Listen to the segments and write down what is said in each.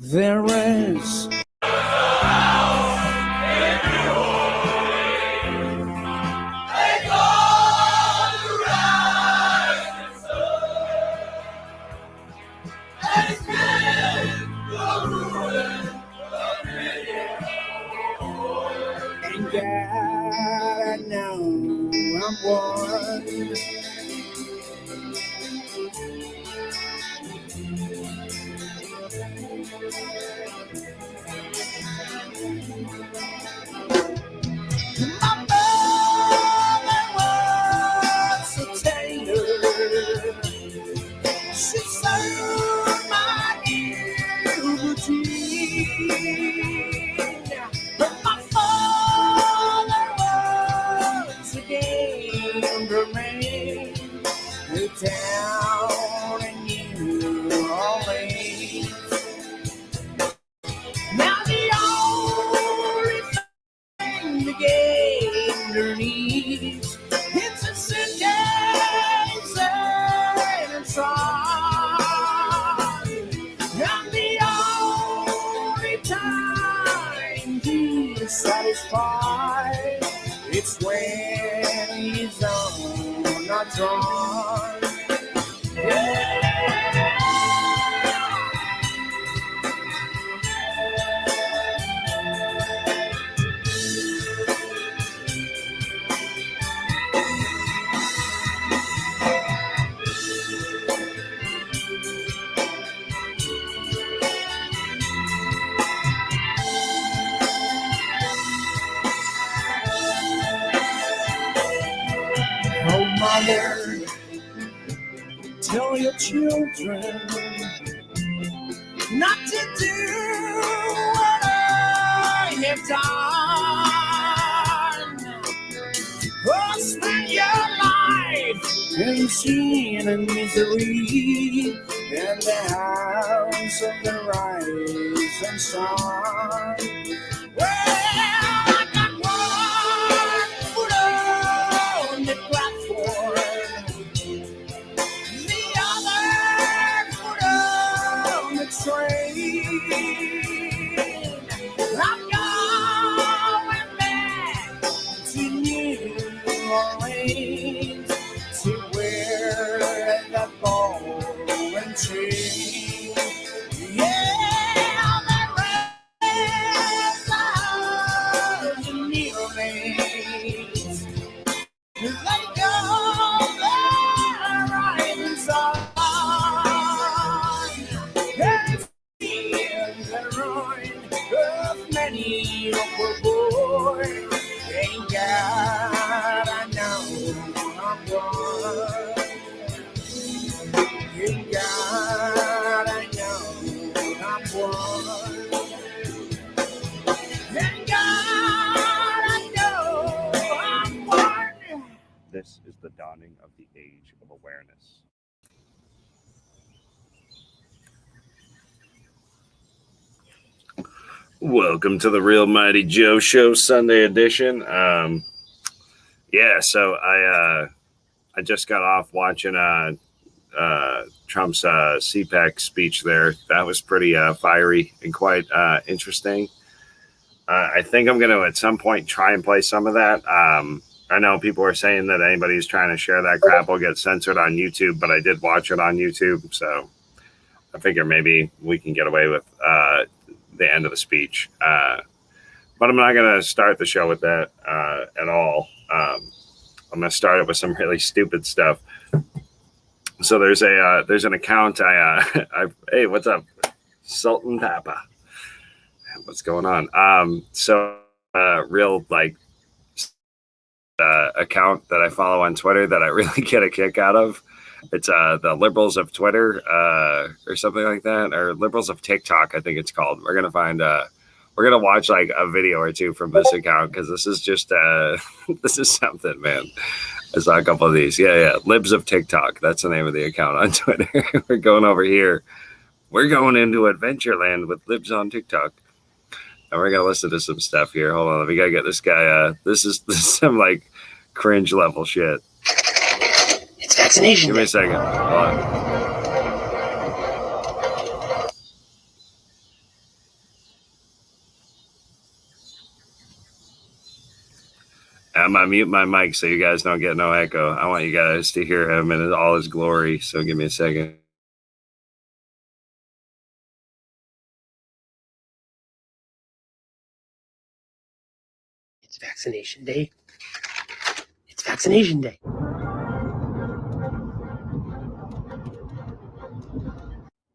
There is and God, I know I'm one. My mother was so tender. She served my routine. But my father was a gambler down in New Orleans. Now the only thing the gambler needs is a sentence and a song. And the only time he's satisfied, it's when he's on a drawn. Oh, mother, tell your children not to do what I have done. Oh, spend your life in sin and misery in the house of the rising sun. Well, I got one foot on the platform, the other foot on the train. I'm going back to New Orleans to wear the ball and chain. Yeah, the rest of the New Orleans, they go there right inside. They feel the ruin of many a poor boy. Thank God I know I'm one. Thank God I know I'm one. Thank God I know I'm one. This is the dawning of the age of awareness. Welcome to the RealMightyJoe Show Sunday edition. So I just got off watching Trump's CPAC speech there. That was pretty fiery and quite interesting. I think I'm going to at some point try and play some of that. I know people are saying that anybody who's trying to share that crap will get censored on YouTube, but I did watch it on YouTube, so I figure maybe we can get away with the end of the speech. But I'm not going to start the show with that at all. I'm going to start it with some really stupid stuff. So there's an account hey, what's up, Sultan Papa? What's going on? Real like account that I follow on Twitter that I really get a kick out of. It's the Liberals of Twitter or something like that, or Liberals of TikTok, I think it's called. We're gonna find we're gonna watch like a video or two from this account because this is just this is something, man. I saw a couple of these. Yeah, Libs of TikTok. That's the name of the account on Twitter. We're going over here. We're going into Adventureland with Libs on TikTok. And we're going to listen to some stuff here. Hold on. We got to get this guy. This is some like cringe level shit. It's vaccination. Give me a second. Hold on. I'm going to mute my mic so you guys don't get no echo. I want you guys to hear him in all his glory. So give me a second. It's vaccination day. It's vaccination day.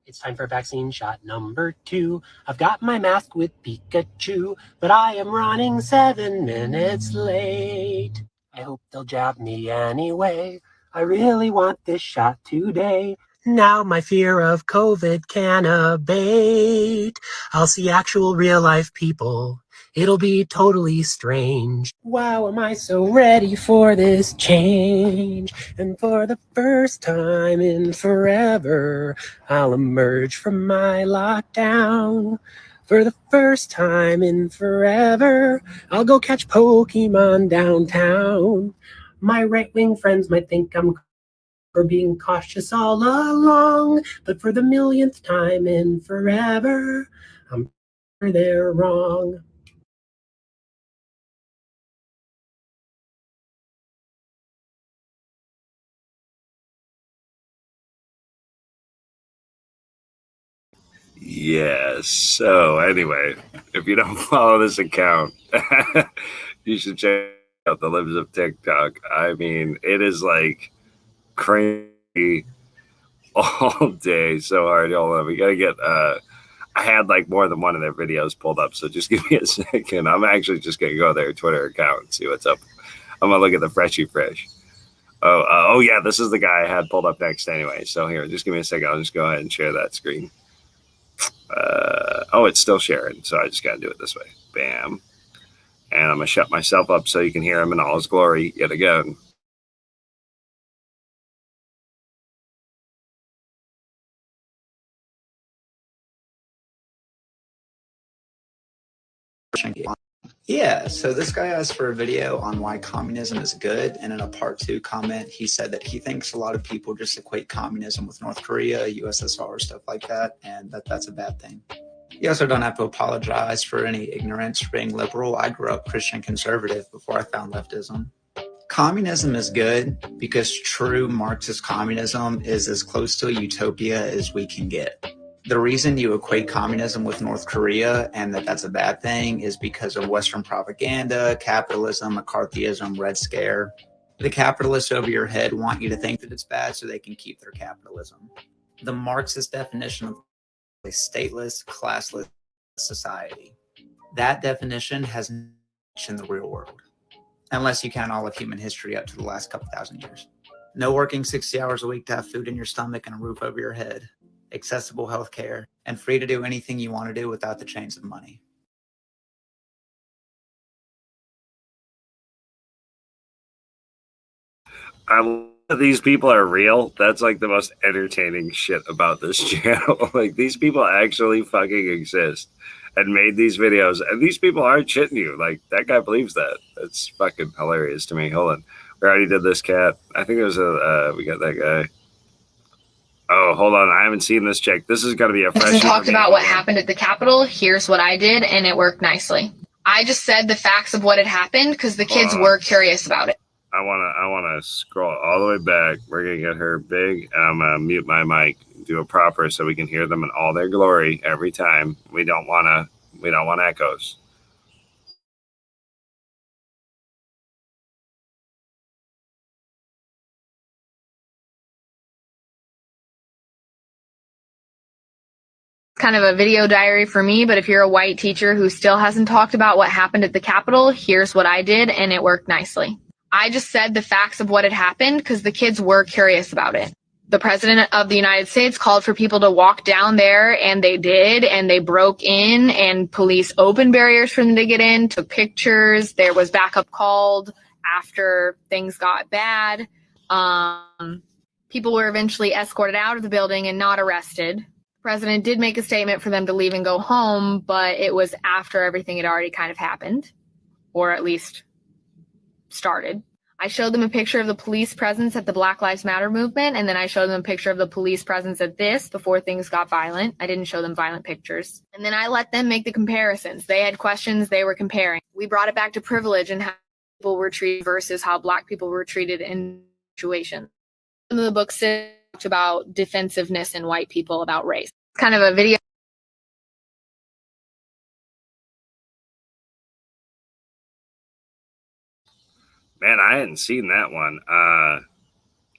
It's time for vaccine shot number 2. I've got my mask with Pikachu, but I am running 7 minutes late. I hope they'll jab me anyway. I really want this shot today. Now my fear of COVID can abate. I'll see actual real life people. It'll be totally strange. Wow, am I so ready for this change? And for the first time in forever, I'll emerge from my lockdown. For the first time in forever, I'll go catch Pokemon downtown. My right-wing friends might think I'm for being cautious all along, but for the millionth time in forever, I'm sure they're wrong. Yes. So anyway, if you don't follow this account, you should check out the Libs of TikTok. I mean, it is like crazy all day. So hard. Hold on. We got to get, I had like more than one of their videos pulled up. So just give me a second. I'm actually just going to go to their Twitter account and see what's up. I'm going to look at the Freshy Fresh. Oh, yeah. This is the guy I had pulled up next anyway. So here, just give me a second. I'll just go ahead and share that screen. Oh, it's still sharing, so I just got to do it this way. Bam. And I'm going to shut myself up so you can hear him in all his glory yet again. Yeah, so this guy asked for a video on why communism is good, and in a part 2 comment, he said that he thinks a lot of people just equate communism with North Korea, USSR, stuff like that, and that's a bad thing. You also don't have to apologize for any ignorance for being liberal. I grew up Christian conservative before I found leftism. Communism is good because true Marxist communism is as close to a utopia as we can get. The reason you equate communism with North Korea and that's a bad thing is because of Western propaganda, capitalism, McCarthyism, Red Scare. The capitalists over your head want you to think that it's bad so they can keep their capitalism. The Marxist definition of a stateless, classless society. That definition has no in the real world, unless you count all of human history up to the last couple thousand years. No working 60 hours a week to have food in your stomach and a roof over your head, accessible health care, and free to do anything you want to do without the chains of money. I love that these people are real. That's like the most entertaining shit about this channel. Like, these people actually fucking exist and made these videos, and these people aren't shitting you. Like, that guy believes that. That's fucking hilarious to me. Hold on. We already did this cat. I think it was we got that guy. Oh, hold on. I haven't seen this chick. This is going to be a fresh. Talked about what happened at the Capitol. Here's what I did, and it worked nicely. I just said the facts of what had happened because the kids were curious about it. I wanna scroll all the way back. We're gonna get her big, and I'm gonna mute my mic, do it proper so we can hear them in all their glory every time. We don't want echoes. Kind of a video diary for me, but if you're a white teacher who still hasn't talked about what happened at the Capitol, here's what I did, and it worked nicely. I just said the facts of what had happened because the kids were curious about it. The president of the United States called for people to walk down there, and they did, and they broke in, and police opened barriers for them to get in, took pictures. There was backup called after things got bad. People were eventually escorted out of the building and not arrested. The president did make a statement for them to leave and go home, but it was after everything had already kind of happened, or at least started. I showed them a picture of the police presence at the Black Lives Matter movement, and then I showed them a picture of the police presence at this before things got violent. I didn't show them violent pictures. And then I let them make the comparisons. They had questions, they were comparing. We brought it back to privilege and how people were treated versus how Black people were treated in situations. Some of the books talked about defensiveness in white people about race. It's kind of a video. Man, I hadn't seen that one. I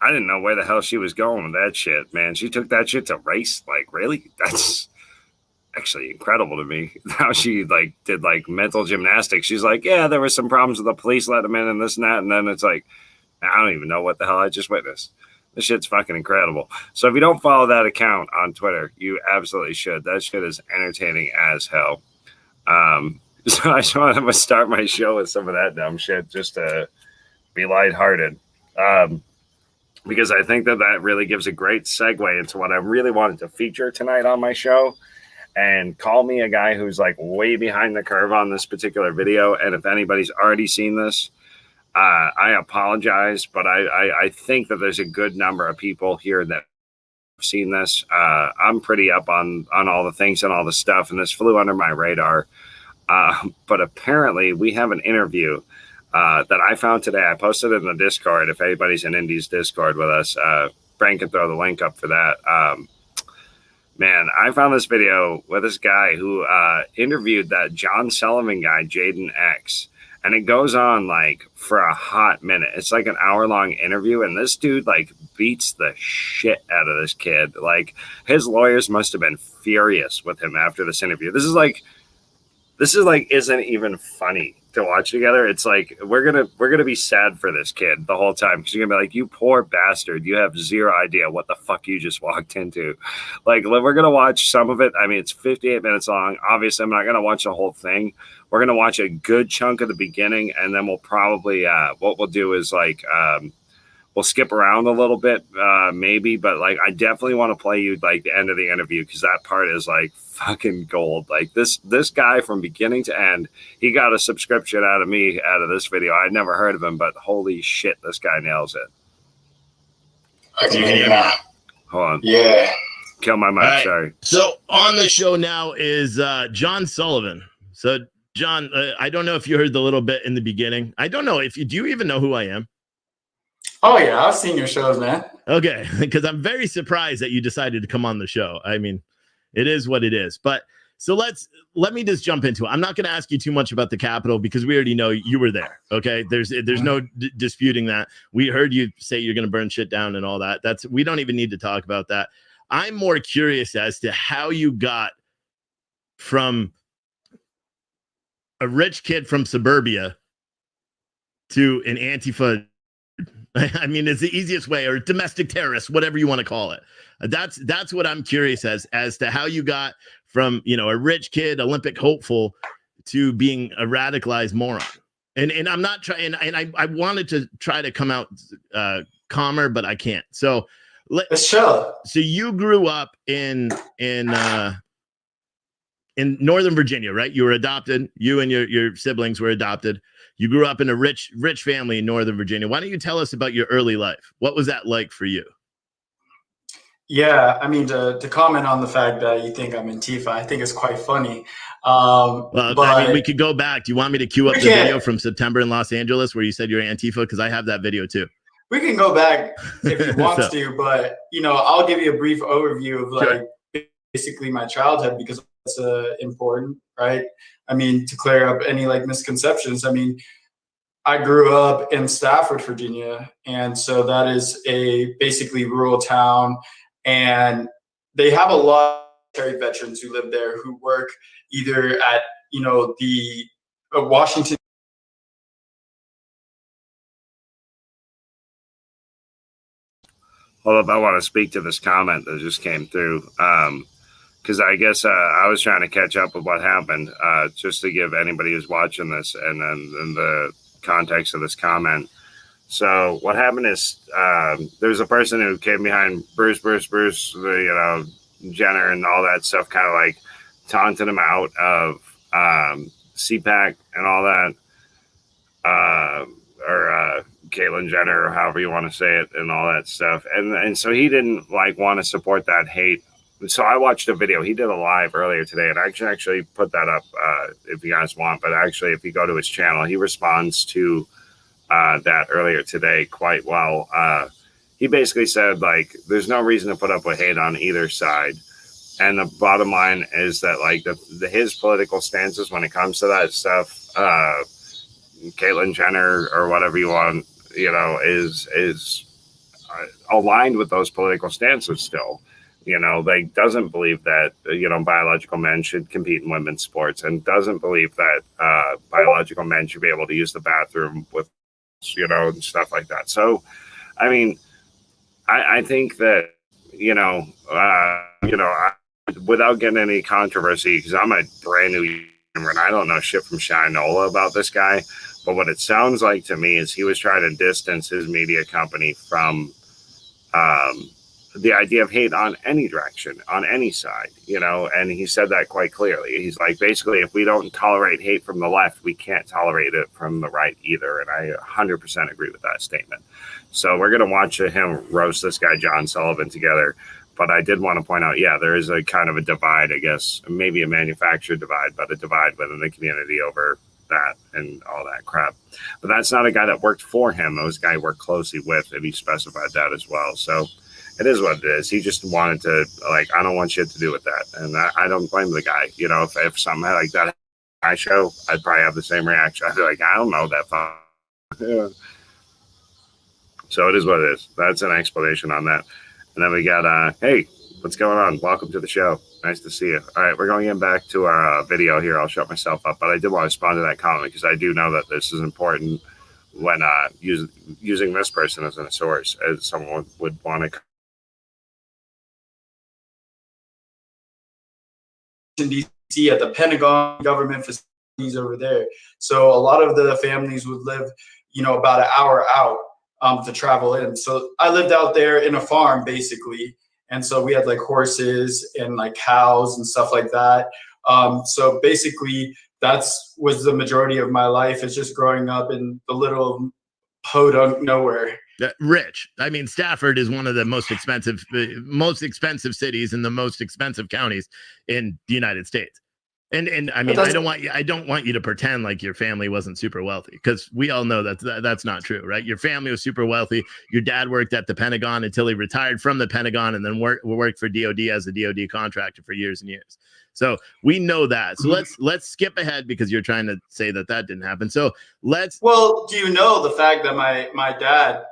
didn't know where the hell she was going with that shit, man. She took that shit to race. Like, really? That's actually incredible to me. How she like did like mental gymnastics. She's like, yeah, there were some problems with the police letting them in and this and that. And then it's like, I don't even know what the hell I just witnessed. This shit's fucking incredible. So if you don't follow that account on Twitter, you absolutely should. That shit is entertaining as hell. So I just wanted to start my show with some of that dumb shit just to be lighthearted. Because I think that that really gives a great segue into what I really wanted to feature tonight on my show. And call me a guy who's like way behind the curve on this particular video. And if anybody's already seen this, I apologize, but I think that there's a good number of people here that have seen this. I'm pretty up on all the things and all the stuff, and this flew under my radar. But apparently we have an interview that I found today. I posted it in the Discord. If anybody's in Indy's Discord with us, Frank can throw the link up for that. Man, I found this video with this guy who interviewed that John Sullivan guy, Jaden X. And it goes on like for a hot minute. It's like an hour-long interview. And this dude like beats the shit out of this kid. Like his lawyers must have been furious with him after this interview. This is like isn't even funny to watch together. It's like we're gonna be sad for this kid the whole time because you're gonna be like, you poor bastard, you have zero idea what the fuck you just walked into. Like we're gonna watch some of it. I mean, it's 58 minutes long. Obviously, I'm not gonna watch the whole thing. We're gonna watch a good chunk of the beginning, and then we'll probably what we'll do is like we'll skip around a little bit, maybe, but like I definitely want to play you like the end of the interview because that part is like fucking gold. Like this guy from beginning to end, he got a subscription out of me out of this video. I'd never heard of him, but holy shit, this guy nails it. I can hear you now. Hold on. Yeah. Kill my mic. Right. Sorry. So on the show now is John Sullivan. So John, I don't know if you heard the little bit in the beginning. I don't know if you do. You even know who I am? Oh yeah, I've seen your shows, man. Okay, because I'm very surprised that you decided to come on the show. I mean, it is what it is. But so let me just jump into it. I'm not going to ask you too much about the Capitol because we already know you were there. Okay, there's no disputing that. We heard you say you're going to burn shit down and all that. We don't even need to talk about that. I'm more curious as to how you got from a rich kid from suburbia to an Antifa. I mean, it's the easiest way, or domestic terrorist, whatever you want to call it. That's what I'm curious as to how you got from, a rich kid, Olympic hopeful, to being a radicalized moron. And I'm not trying, and I wanted to try to come out calmer, but I can't. So let's show. So you grew up in Northern Virginia, right? You were adopted. You and your siblings were adopted. You grew up in a rich family in Northern Virginia. Why don't you tell us about your early life? What was that like for you? Yeah, I mean, to comment on the fact that you think I'm Antifa, I think it's quite funny. Well, I mean, we could go back. Do you want me to cue up the video from September in Los Angeles where you said you're Antifa? Because I have that video too. We can go back if you want to, but I'll give you a brief overview of like basically my childhood because it's important, right? I mean, to clear up any like misconceptions. I mean, I grew up in Stafford, Virginia, and so that is a basically rural town, and they have a lot of military veterans who live there who work either at the Washington hold up. I want to speak to this comment that just came through. Because I guess I was trying to catch up with what happened, just to give anybody who's watching this and then the context of this comment. So what happened is there's a person who came behind Bruce, Jenner and all that stuff, kind of like taunting him out of CPAC and all that, or Caitlyn Jenner, or however you want to say it, and all that stuff. And so he didn't like want to support that hate. So I watched a video. He did a live earlier today, and I can actually put that up if you guys want. But actually, if you go to his channel, he responds to that earlier today quite well. He basically said, like, there's no reason to put up with hate on either side. And the bottom line is that, like, his political stances when it comes to that stuff, Caitlyn Jenner or whatever you want, is aligned with those political stances still. Like, doesn't believe that, biological men should compete in women's sports, and doesn't believe that biological men should be able to use the bathroom with, and stuff like that. So, I mean, I think that, without getting any controversy, because I'm a brand new gamer and I don't know shit from Shinola about this guy, but what it sounds like to me is he was trying to distance his media company from the idea of hate on any direction, on any side, and he said that quite clearly. He's like, basically, if we don't tolerate hate from the left, we can't tolerate it from the right either. And I 100% agree with that statement. So we're going to watch him roast this guy, John Sullivan, together. But I did want to point out, yeah, there is a kind of a divide, I guess, maybe a manufactured divide, but a divide within the community over that and all that crap. But that's not a guy that worked for him. It was a guy he worked closely with, and he specified that as well. So it is what it is. He just wanted to, like, I don't want shit to do with that. And I don't blame the guy. If something like that happened on my show, I'd probably have the same reaction. I'd be like, I don't know that fun. Yeah. So it is what it is. That's an explanation on that. And then we got, hey, what's going on? Welcome to the show. Nice to see you. All right, we're going in back to our video here. I'll shut myself up. But I did want to respond to that comment because I do know that this is important when using this person as a source, as someone would want to. In DC at the Pentagon government facilities over there. So a lot of the families would live, about an hour out to travel in. So I lived out there in a farm basically. And so we had like horses and like cows and stuff like that. So basically was the majority of my life, is just growing up in the little podunk nowhere. Rich. I mean, Stafford is one of the most expensive cities in the most expensive counties in the United States. And I mean, I don't want you to pretend like your family wasn't super wealthy, because we all know that's not true, right? Your family was super wealthy. Your dad worked at the Pentagon until he retired from the Pentagon, and then worked for DOD as a DOD contractor for years and years. So we know that. So let's skip ahead, because you're trying to say that didn't happen. So Well, do you know the fact that my dad,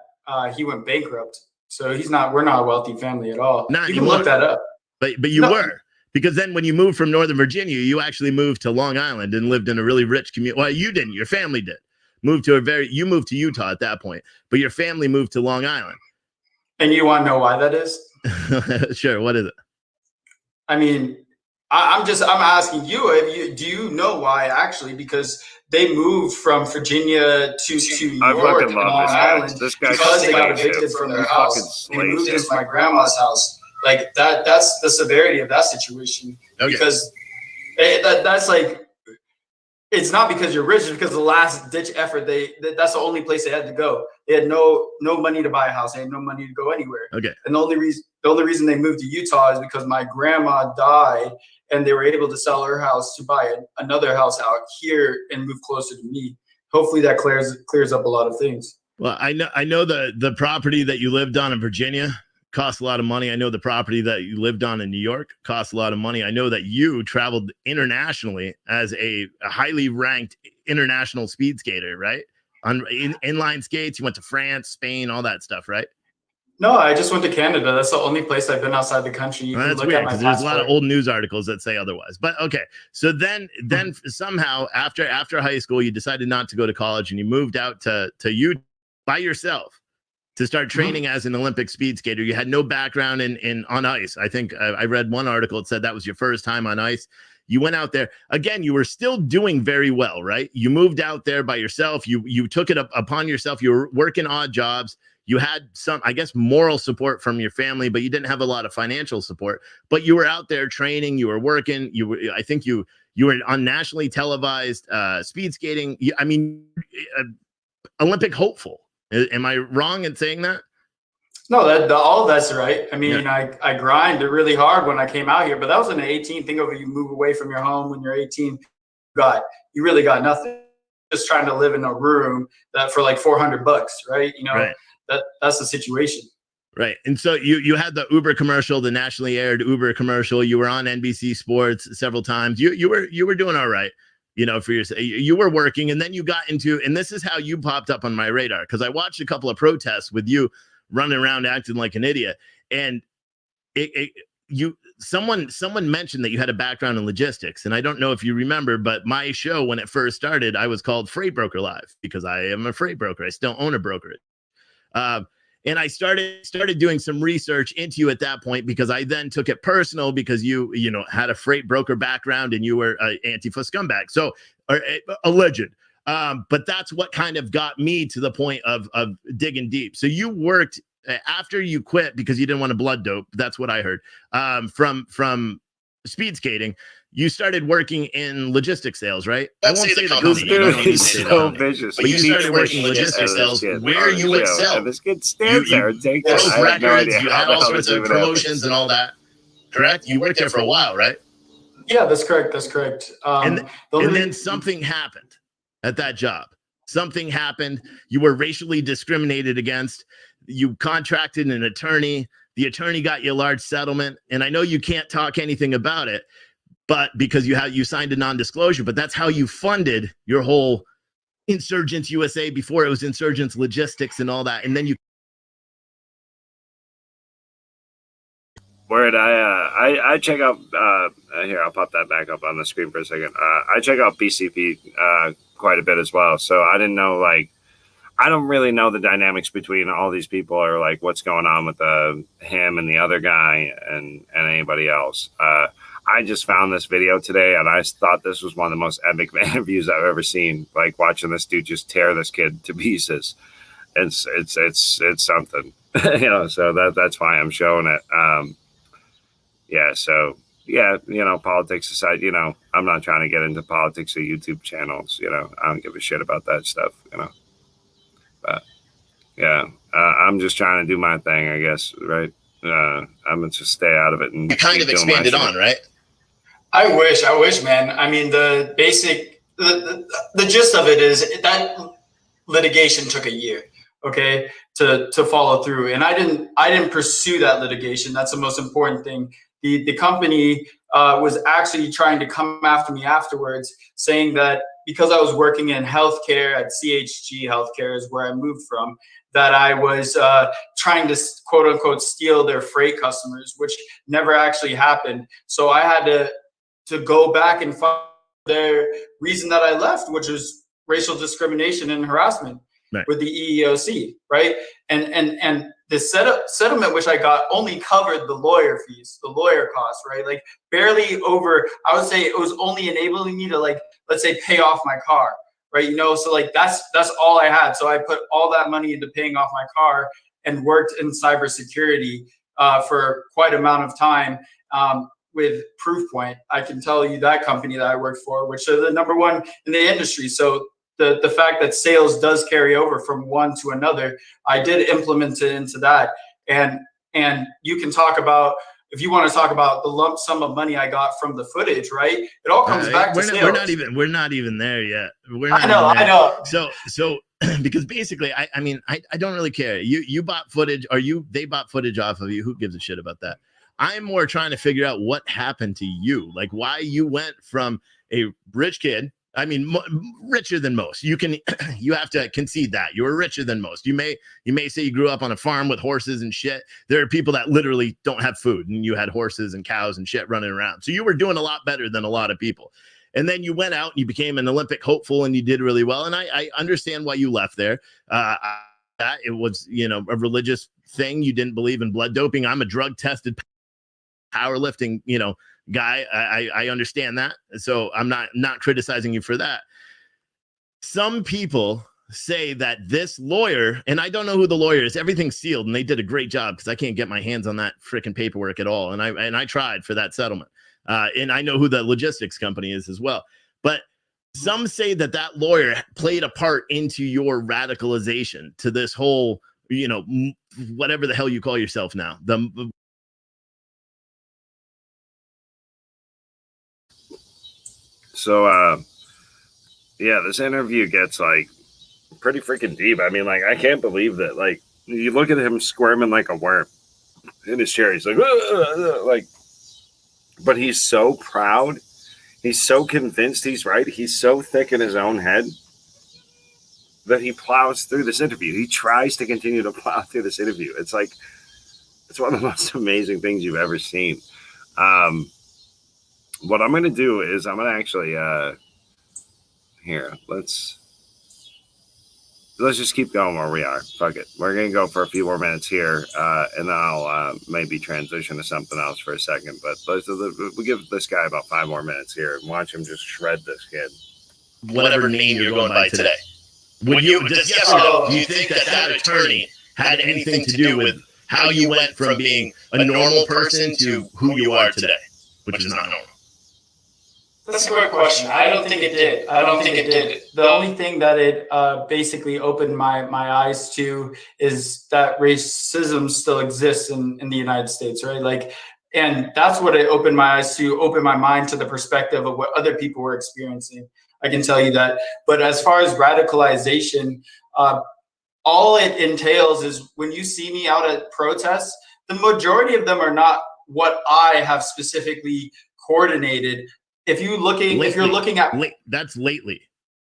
he went bankrupt? So we're not a wealthy family at all. You can look that up. But you were. Because then when you moved from Northern Virginia, you actually moved to Long Island and lived in a really rich community. Well, you didn't. Your family did. You moved to Utah at that point, but your family moved to Long Island. And you want to know why that is? Sure. What is it? I mean, I'm asking you, do you know why actually? Because they moved from Virginia to New York and Long Island because they got evicted from their house. They moved into my grandma's house. Like that's the severity of that situation. Okay. Because that's like, it's not because you're rich, it's because the last ditch effort, that's the only place they had to go. They had no money to buy a house. They had no money to go anywhere. Okay. And the only reason they moved to Utah is because my grandma died, and they were able to sell her house to buy another house out here and move closer to me. Hopefully that clears up a lot of things. Well, I know the property that you lived on in Virginia cost a lot of money. I know the property that you lived on in New York cost a lot of money. I know that you traveled internationally as a highly ranked international speed skater, right? On inline skates, you went to France, Spain, all that stuff, right? No, I just went to Canada. That's the only place I've been outside the country. Well, that's weird, because there's a lot of old news articles that say otherwise. But okay, so then somehow after high school, you decided not to go to college, and you moved out to Utah by yourself. to start training as an Olympic speed skater. You had no background in on ice. I think I read one article that said that was your first time on ice. You went out there again. You were still doing very well, right? You moved out there by yourself. You took it upon yourself. You were working odd jobs. You had some, I guess, moral support from your family, but you didn't have a lot of financial support. But you were out there training. You were working. I think you were on nationally televised speed skating. I mean, Olympic hopeful. Am I wrong in saying that? No, all of that's right. I mean, yeah. I grinded really hard when I came out here, but that was in the 18. Think of it, you move away from your home when you're 18, you really got nothing. Just trying to live in a room that for like $400, right? You know, right. That's the situation. Right. And so you had the Uber commercial, the nationally aired Uber commercial. You were on NBC Sports several times. You were doing all right. You know, for you were working, and then you got into, and this is how you popped up on my radar, because I watched a couple of protests with you running around acting like an idiot, and someone mentioned that you had a background in logistics, and I don't know if you remember, but my show when it first started, I was called Freight Broker Live because I am a freight broker. I still own a brokerage, and I started doing some research into you at that point, because I then took it personal because you had a freight broker background and you were an Antifa scumbag, so a legend. But that's what kind of got me to the point of digging deep. So you worked after you quit because you didn't want to blood dope. That's what I heard from speed skating. You started working in logistics sales, right? I won't say the company. He's so vicious. But you started working logistics sales where you excel. This kid stands there and takes those records. You had all sorts of promotions and all that. Correct? You worked there for a while, right? Yeah, that's correct. That's correct. And then something happened at that job. Something happened. You were racially discriminated against. You contracted an attorney. The attorney got you a large settlement. And I know you can't talk anything about it, but because you signed a non-disclosure, but that's how you funded your whole Insurgents USA before it was Insurgents Logistics and all that. And then you. Word, I check out here. I'll pop that back up on the screen for a second. I check out BCP quite a bit as well. So I didn't know, I don't really know the dynamics between all these people, or like what's going on with him and the other guy and anybody else. I just found this video today, and I thought this was one of the most epic interviews I've ever seen. Like watching this dude just tear this kid to pieces. It's something, So that's why I'm showing it. Politics aside, I'm not trying to get into politics or YouTube channels. I don't give a shit about that stuff. But yeah, I'm just trying to do my thing, I guess. Right. I'm gonna just stay out of it and you kind of expanded on, right? I wish, man. I mean, the gist of it is that litigation took a year, okay, to follow through. And I didn't pursue that litigation. That's the most important thing. The company was actually trying to come after me afterwards, saying that because I was working in healthcare at CHG Healthcare is where I moved from, that I was trying to quote unquote steal their freight customers, which never actually happened. So I had to go back and find the reason that I left, which was racial discrimination and harassment with the EEOC, right? And the settlement which I got only covered the lawyer fees, the lawyer costs, right? Like barely over, I would say it was only enabling me to, like, let's say, pay off my car, right? So like that's all I had. So I put all that money into paying off my car and worked in cybersecurity for quite amount of time with Proofpoint. I can tell you that company that I worked for, which are the number one in the industry. So the fact that sales does carry over from one to another, I did implement it into that. And you can talk about, if you want to talk about the lump sum of money I got from the footage, right? It all comes back to sales. We're not even there yet. I know. So because basically, I mean, I don't really care. You bought footage, or they bought footage off of you. Who gives a shit about that? I'm more trying to figure out what happened to you, like why you went from a rich kid. I mean, richer than most. You have to concede that you were richer than most. You may say you grew up on a farm with horses and shit. There are people that literally don't have food, and you had horses and cows and shit running around. So you were doing a lot better than a lot of people. And then you went out and you became an Olympic hopeful, and you did really well. And I understand why you left there. I that. It was, you know, a religious thing. You didn't believe in blood doping. I'm a drug tested powerlifting, you know, guy. I understand that. So I'm not criticizing you for that. Some people say that this lawyer, and I don't know who the lawyer is, everything's sealed, and they did a great job because I can't get my hands on that freaking paperwork at all. And I tried for that settlement. And I know who the logistics company is as well. But some say that that lawyer played a part into your radicalization to this whole, you know, whatever the hell you call yourself now. So, yeah, this interview gets like pretty freaking deep. I mean, like, I can't believe that. Like, you look at him squirming like a worm in his chair. He's like, but he's so proud. He's so convinced he's right. He's so thick in his own head that he plows through this interview. He tries to continue to plow through this interview. It's like, it's one of the most amazing things you've ever seen. What I'm going to do is I'm going to actually, here, let's just keep going where we are. Fuck it. We're going to go for a few more minutes here, and then I'll maybe transition to something else for a second. But we'll give this guy about 5 more minutes here and watch him just shred this kid. Whatever name you're going by today. Would you, just yes or no, do you think that that attorney had anything to do with how you went from being a normal person to who you are today, which is not normal? That's a great question. I don't think it did. The only thing that it basically opened my eyes to is that racism still exists in the United States, right? Like, and that's what it opened my eyes to, open my mind to the perspective of what other people were experiencing. I can tell you that. But as far as radicalization, all it entails is when you see me out at protests, the majority of them are not what I have specifically coordinated. If you're looking at that's lately.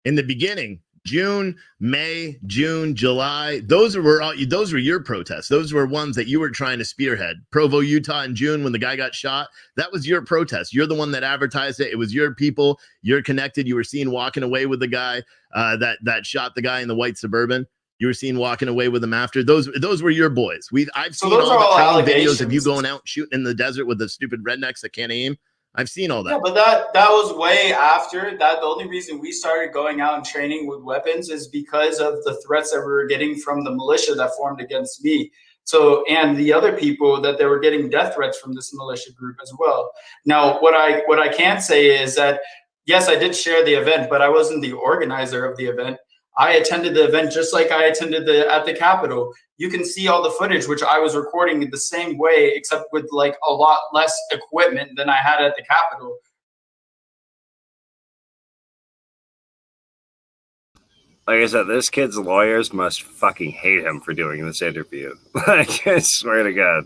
In the beginning, June, May, June, July, those were your protests. Those were ones that you were trying to spearhead. Provo, Utah in June when the guy got shot, that was your protest. You're the one that advertised it. It was your people. You're connected. You were seen walking away with the guy that shot the guy in the white Suburban. You were seen walking away with them after. Those were your boys. I've seen all the training videos of you going out shooting in the desert with the stupid rednecks that can't aim. I've seen all that. Yeah, but that was way after that. The only reason we started going out and training with weapons is because of the threats that we were getting from the militia that formed against me. So, and the other people that they were getting death threats from this militia group as well. Now, what I can say is that, yes, I did share the event, but I wasn't the organizer of the event. I attended the event just like I attended at the Capitol. You can see all the footage, which I was recording the same way, except with like a lot less equipment than I had at the Capitol. Like I said, this kid's lawyers must fucking hate him for doing this interview. Like, I swear to God.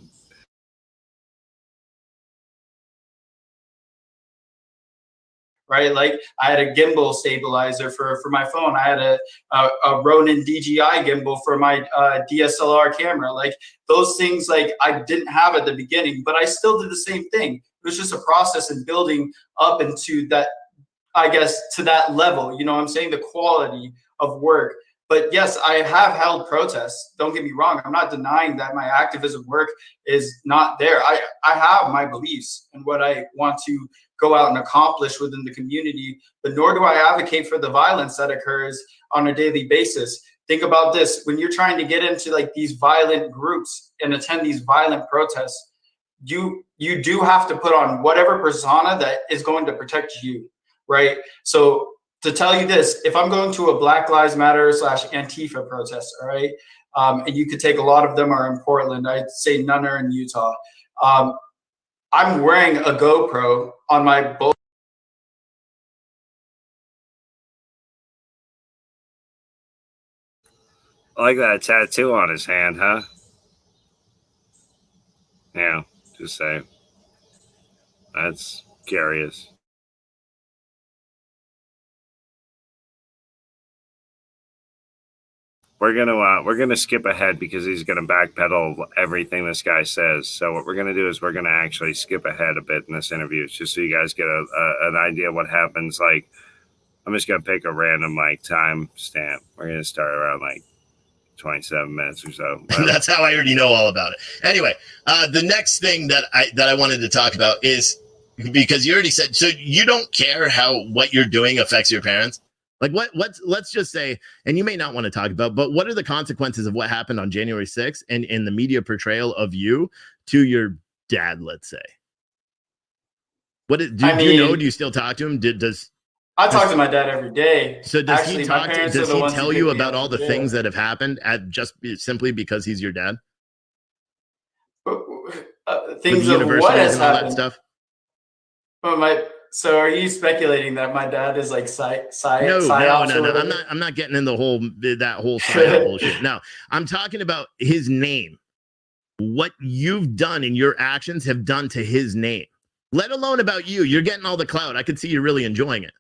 Right, like I had a gimbal stabilizer for my phone. I had a Ronin DJI gimbal for my DSLR camera. Like those things, like I didn't have at the beginning, but I still did the same thing. It was just a process in building up into that, I guess, to that level. You know what I'm saying? The quality of work. But yes, I have held protests. Don't get me wrong. I'm not denying that my activism work is not there. I have my beliefs and what I want to go out and accomplish within the community, but nor do I advocate for the violence that occurs on a daily basis. Think about this. When you're trying to get into like these violent groups and attend these violent protests, you do have to put on whatever persona that is going to protect you, right? So to tell you this, if I'm going to a Black Lives Matter / Antifa protest, all right, and you could take a lot of them are in Portland, I'd say none are in Utah. I'm wearing a GoPro on my boat. I like that tattoo on his hand, huh? Yeah, just saying. That's curious. We're gonna skip ahead because he's gonna backpedal everything this guy says. So what we're gonna do is we're gonna actually skip ahead a bit in this interview, just so you guys get an idea of what happens. Like, I'm just gonna pick a random like time stamp. We're gonna start around like 27 minutes or so. That's how I already know all about it. Anyway, the next thing that I wanted to talk about is, because you already said, so you don't care how what you're doing affects your parents? Like let's just say, and you may not want to talk about, but what are the consequences of what happened on January 6th and in the media portrayal of you to your dad, let's say? Do you know, do you still talk to him? I talk to my dad every day. So does he tell you about all the things that have happened simply because he's your dad? Things of what has happened? That stuff? So are you speculating that my dad is like No. I'm not getting in that whole psyop bullshit. No, I'm talking about his name. What you've done and your actions have done to his name, let alone about you. You're getting all the clout. I could see you're really enjoying it.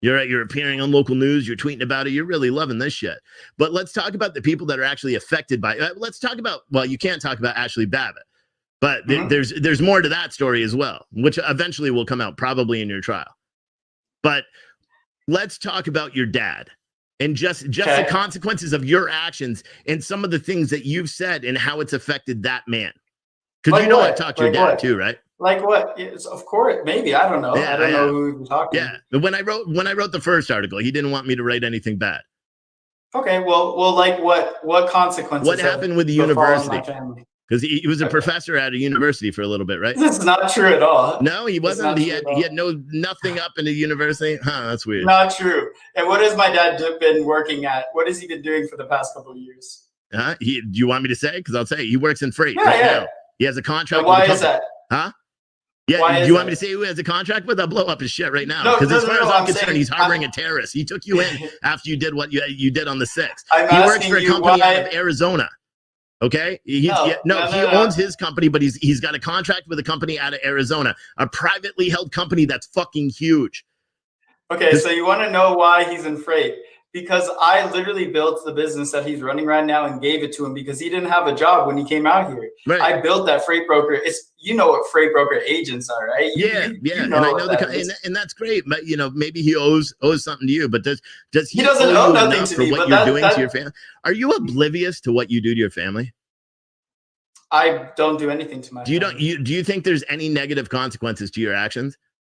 You're appearing on local news. You're tweeting about it. You're really loving this shit. But let's talk about the people that are actually affected by it. Let's talk about, well, you can't talk about Ashley Babbitt, but there's more to that story as well, which eventually will come out probably in your trial. But let's talk about your dad and just the consequences of your actions and some of the things that you've said and how it's affected that man. Because you know I've talked to your dad too, right? Like what? Yes, of course, maybe. I don't know. I don't know who you're talking. Yeah, but when I wrote the first article, he didn't want me to write anything bad. Okay, well, like what consequences? What happened with the university? Because he was a professor at a university for a little bit, right? This is not true at all. No, he wasn't. He had nothing up in the university. Huh, that's weird. Not true. And what has my dad been working at? What has he been doing for the past couple of years? Do you want me to say? Because I'll say he works in freight now. He has a contract. And why is that? Huh? Yeah, do you want me to say who he has a contract with? I'll blow up his shit right now. Because as far as I'm concerned, he's harboring a terrorist. He took you in after you did what you did on the 6th. He works for a company out of Arizona. Okay? He owns his company, but he's got a contract with a company out of Arizona, a privately held company that's fucking huge. Okay, so you want to know why he's in freight? Because I literally built the business that he's running right now and gave it to him because he didn't have a job when he came out here. Right. I built that freight broker. You know what freight broker agents are, right? Yeah. And I know and that's great. But maybe he owes something to you. But does he doesn't owe nothing to me for what you're doing to your family? Are you oblivious to what you do to your family? I don't do anything to my family. Do you think there's any negative consequences to your actions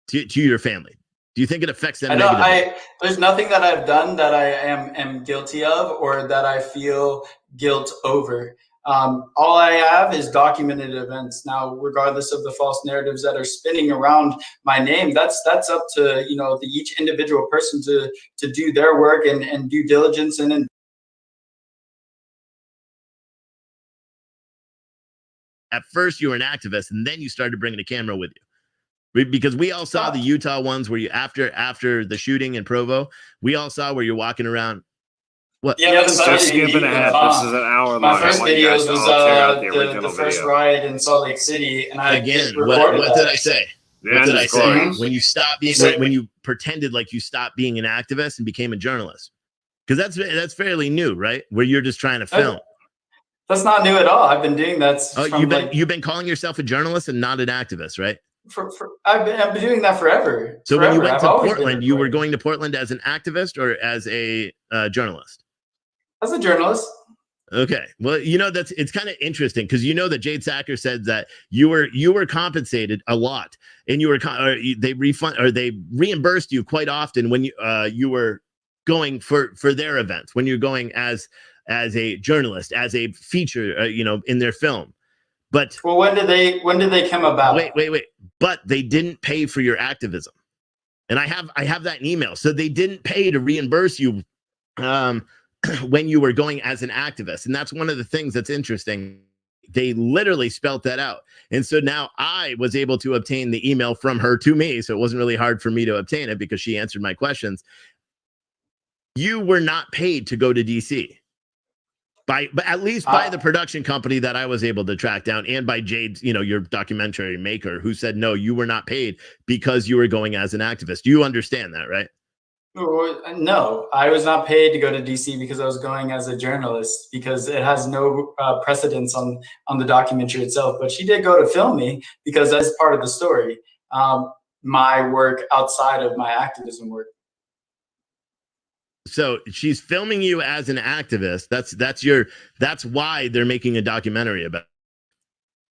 to your family? Do you think it affects them negatively? There's nothing that I've done that I am guilty of or that I feel guilt over. All I have is documented events. Now, regardless of the false narratives that are spinning around my name, that's up to each individual person to do their work and due diligence and At first, you were an activist, and then you started bringing a camera with you. Because we all saw the Utah ones where you after the shooting in Provo, we all saw where you're walking around. What? Yeah, just skipping ahead. This is an hour long. My first video was the first riot in Salt Lake City, and I what did I say? What did I say? When you stopped being, when you pretended like you stopped being an activist and became a journalist, because that's fairly new, right? Where you're just trying to film. That's not new at all. I've been doing that. You've been calling yourself a journalist and not an activist, right? I've been doing that forever. So when you went to Portland, you were going to Portland as an activist or as a journalist? As a journalist. Okay. Well, it's kind of interesting because that Jade Sacker said that you were compensated a lot, and they reimbursed you quite often when you were going for their events, when you're going as a journalist, as a feature, in their film. But when did they come about? Wait. But they didn't pay for your activism, and I have that in email. So they didn't pay to reimburse you when you were going as an activist, and that's one of the things that's interesting. They literally spelt that out, and so now I was able to obtain the email from her to me. So it wasn't really hard for me to obtain it because she answered my questions. You were not paid to go to DC. But at least by the production company that I was able to track down, and by Jade, your documentary maker, who said, no, you were not paid because you were going as an activist. You understand that, right? No, I was not paid to go to DC because I was going as a journalist, because it has no precedence on the documentary itself. But she did go to film me because that's part of the story. My work outside of my activism work. So she's filming you as an activist. That's why they're making a documentary about it.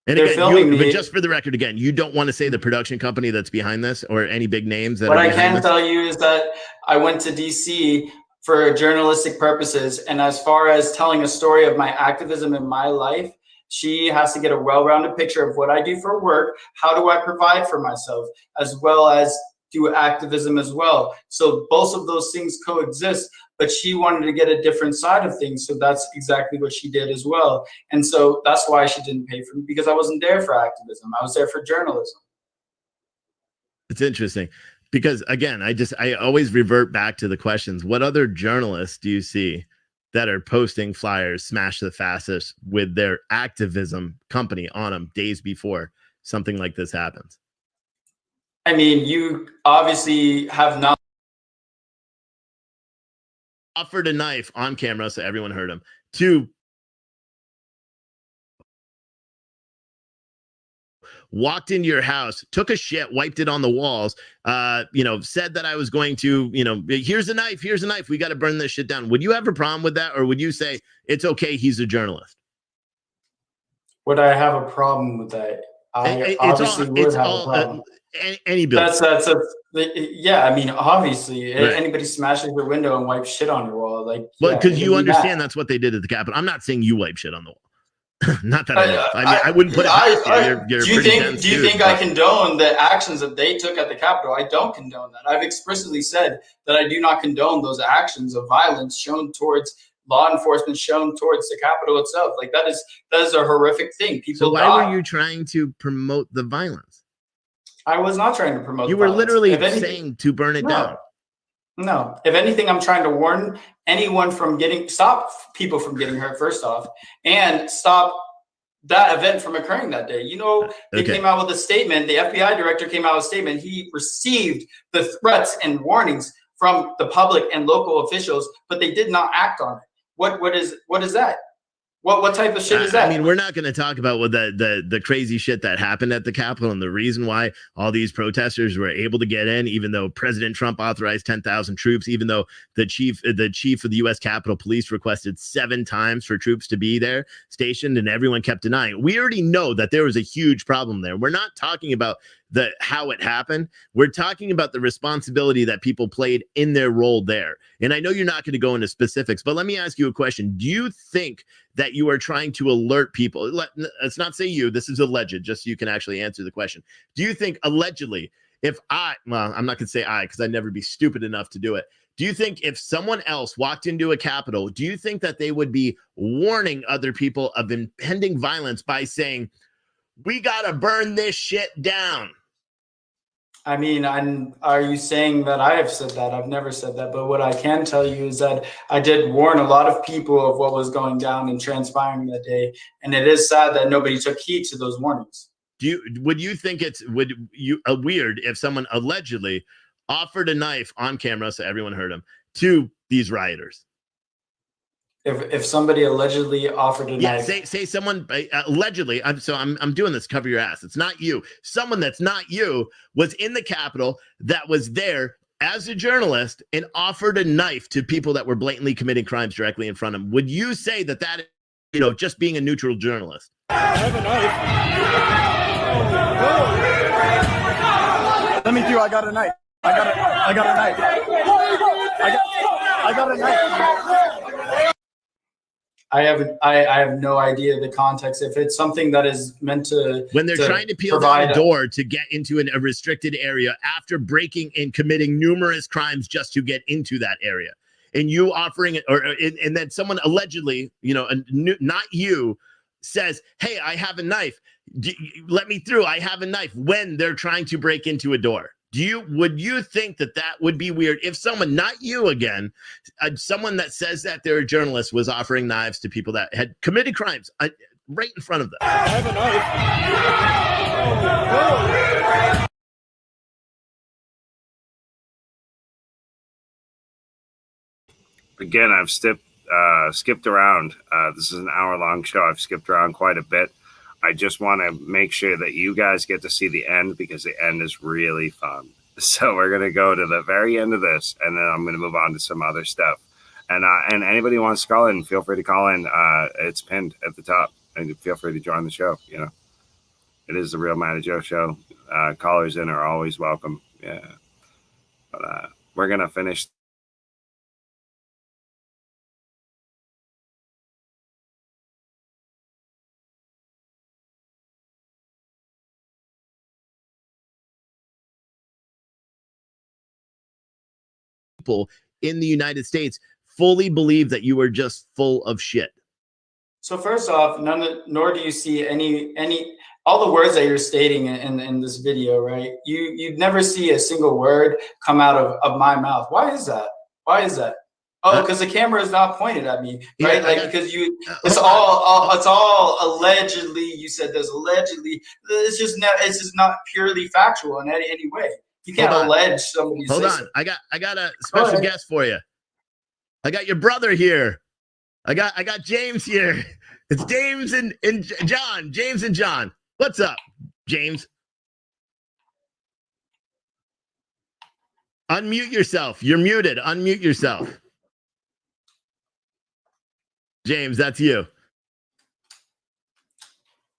And They're again, filming me. but just for the record, again, you don't want to say the production company that's behind this or any big names that What are I behind can this. tell you is that I went to DC for journalistic purposes. And as far as telling a story of my activism in my life, she has to get a well-rounded picture of what I do for work. How do I provide for myself, as well as do activism as well. So both of those things coexist, but she wanted to get a different side of things. So that's exactly what she did as well. And so that's why she didn't pay for me, because I wasn't there for activism. I was there for journalism. It's interesting because, again, I always revert back to the questions. What other journalists do you see that are posting flyers, smash the fastest with their activism company on them days before something like this happens? I mean, you obviously have not offered a knife on camera so everyone heard him to walked into your house, took a shit, wiped it on the walls, said that I was going to, here's a knife, we got to burn this shit down. Would you have a problem with that? Or would you say it's okay, he's a journalist? Would I have a problem with that? I obviously would have a problem. Any bill. Yeah, I mean, obviously, right. Anybody smashes your window and wipes shit on your wall, like, well, because you understand that's what they did at the Capitol. I'm not saying you wipe shit on the wall. Not that I wouldn't put it past you. Do you think I condone the actions that they took at the Capitol? I don't condone that. I've explicitly said that I do not condone those actions of violence shown towards law enforcement, shown towards the Capitol itself. Like that is a horrific thing. People. So why were you trying to promote the violence? I was not trying to promote. You were literally saying to burn it down. No, if anything, I'm trying to warn anyone from stop people from getting hurt, first off, and stop that event from occurring that day. They came out with a statement. The FBI director came out with a statement. He received the threats and warnings from the public and local officials, but they did not act on it. What is that? What type of shit is that? I mean, we're not going to talk about what the crazy shit that happened at the Capitol and the reason why all these protesters were able to get in, even though President Trump authorized 10,000 troops, even though the chief of the U.S. Capitol Police requested 7 times for troops to be there stationed, and everyone kept denying it. We already know that there was a huge problem there. We're not talking about how it happened. We're talking about the responsibility that people played in their role there. And I know you're not going to go into specifics, but let me ask you a question. Do you think that you are trying to alert people? Let's not say you, this is alleged, just so you can actually answer the question. Do you think allegedly, I'm not going to say because I'd never be stupid enough to do it. Do you think if someone else walked into a Capitol, do you think that they would be warning other people of impending violence by saying, we got to burn this shit down? I mean, are you saying that I have said that? I've never said that. But what I can tell you is that I did warn a lot of people of what was going down and transpiring that day. And it is sad that nobody took heed to those warnings. Would you think it's weird if someone allegedly offered a knife on camera so everyone heard him to these rioters? If somebody allegedly offered a knife, say someone allegedly. I'm doing this. Cover your ass. It's not you. Someone that's not you was in the Capitol that was there as a journalist and offered a knife to people that were blatantly committing crimes directly in front of them. Would you say that just being a neutral journalist? I have a knife. Let me do. I got a knife. I got a knife. I got a knife. I have no idea the context. If it's something that is meant to, when they're trying to peel down a door to get into a restricted area after breaking and committing numerous crimes just to get into that area, and you offering it, and then someone allegedly, not you, says, "Hey, I have a knife. Let me through. I have a knife." When they're trying to break into a door. Would you think that would be weird if someone, not you again, someone that says that they're a journalist was offering knives to people that had committed crimes right in front of them? I have a knife. Again, I've skipped around. This is an hour-long show. I've skipped around quite a bit. I just want to make sure that you guys get to see the end because the end is really fun. So we're going to go to the very end of this, and then I'm going to move on to some other stuff. And anybody who wants to call in, feel free to call in. It's pinned at the top, and feel free to join the show. You know, it is the Real Mighty Joe Show. Callers in are always welcome. Yeah, but we're gonna finish. People in the United States fully believe that you are just full of shit. So first off, nor do you see any all the words that you're stating in this video, right? You'd never see a single word come out of my mouth. Why is that? Why is that? Oh, because the camera is not pointed at me, right? Yeah, like because it's all allegedly. You said there's allegedly. It's just not purely factual in any way. You can't allege somebody. Hold on, I got a special guest for you. I got your brother here. I got James here. It's James and John. James and John. What's up, James? Unmute yourself. You're muted. Unmute yourself. James, that's you.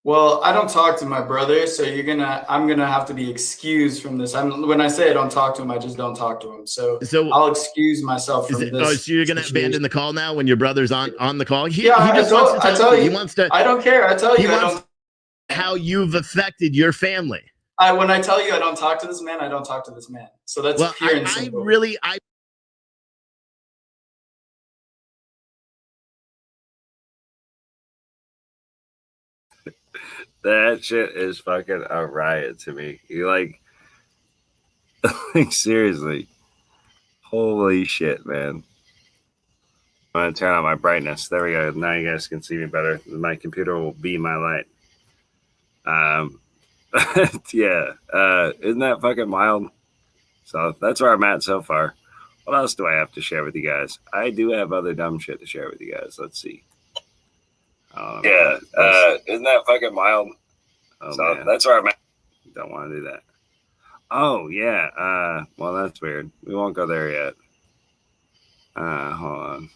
Well, I don't talk to my brother, so I'm gonna have to be excused from this. When I say I don't talk to him, I just don't talk to him. So I'll excuse myself from this. Oh, so you're gonna abandon the call now when your brother's on the call? He just wants to talk to you. He wants to. I don't care. I tell you, I don't. How you've affected your family. When I tell you I don't talk to this man, I don't talk to this man. So that's pure and simple. That shit is fucking a riot to me. You like seriously. Holy shit, man. I'm gonna turn on my brightness. There we go. Now you guys can see me better. My computer will be my light. Yeah. Isn't that fucking wild? So that's where I'm at so far. What else do I have to share with you guys? I do have other dumb shit to share with you guys. Let's see. Yeah, isn't that fucking wild? Oh, so man. That's where I'm at. Don't want to do that. Oh yeah. Well, that's weird. We won't go there yet. Hold on.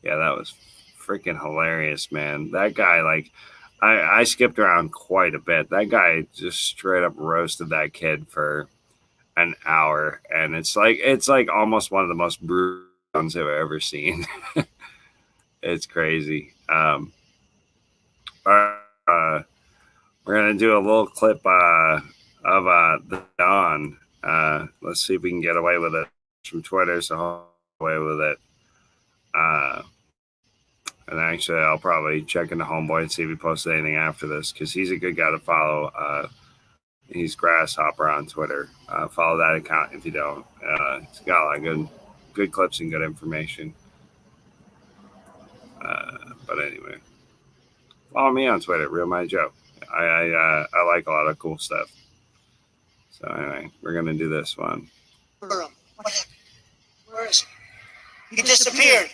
Yeah, that was freaking hilarious, man. That guy, like, I skipped around quite a bit. That guy just straight up roasted that kid for an hour, and it's like almost one of the most brutal ones I've ever seen. It's crazy. We're gonna do a little clip of the Don. Let's see if we can get away with it from Twitter. So I'll away with it. And actually, I'll probably check into Homeboy and see if he posts anything after this, because he's a good guy to follow. He's Grasshopper on Twitter. Follow that account if you don't. It's got a lot of good clips and good information. But anyway, follow me on Twitter, Real Mighty Joe. I like a lot of cool stuff. So anyway, we're gonna do this one. Where is he? He disappeared.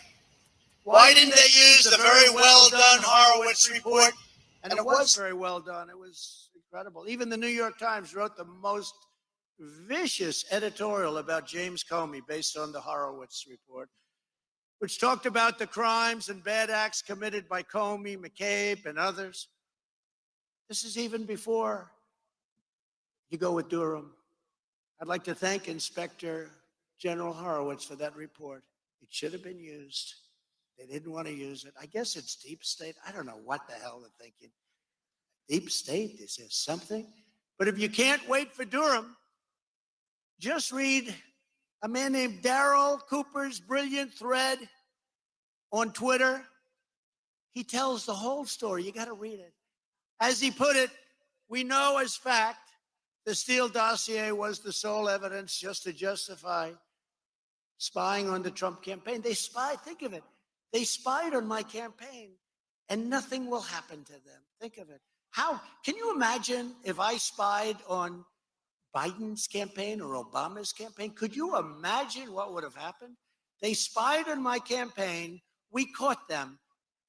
Why didn't they use the very well done Horowitz report? And it was very well done. It was incredible. Even the New York Times wrote the most vicious editorial about James Comey based on the Horowitz report, which talked about the crimes and bad acts committed by Comey, McCabe, and others. This is even before you go with Durham. I'd like to thank Inspector General Horowitz for that report. It should have been used. They didn't want to use it. I guess it's deep state. I don't know what the hell they're thinking. Deep state, is there something? But if you can't wait for Durham, just read a man named Daryl Cooper's brilliant thread on Twitter. He tells the whole story. You got to read it. As he put it, we know as fact the Steele dossier was the sole evidence just to justify spying on the Trump campaign. They spied, think of it. They spied on my campaign and nothing will happen to them. Think of it. How can you imagine if I spied on Biden's campaign or Obama's campaign? Could you imagine what would have happened? They spied on my campaign. We caught them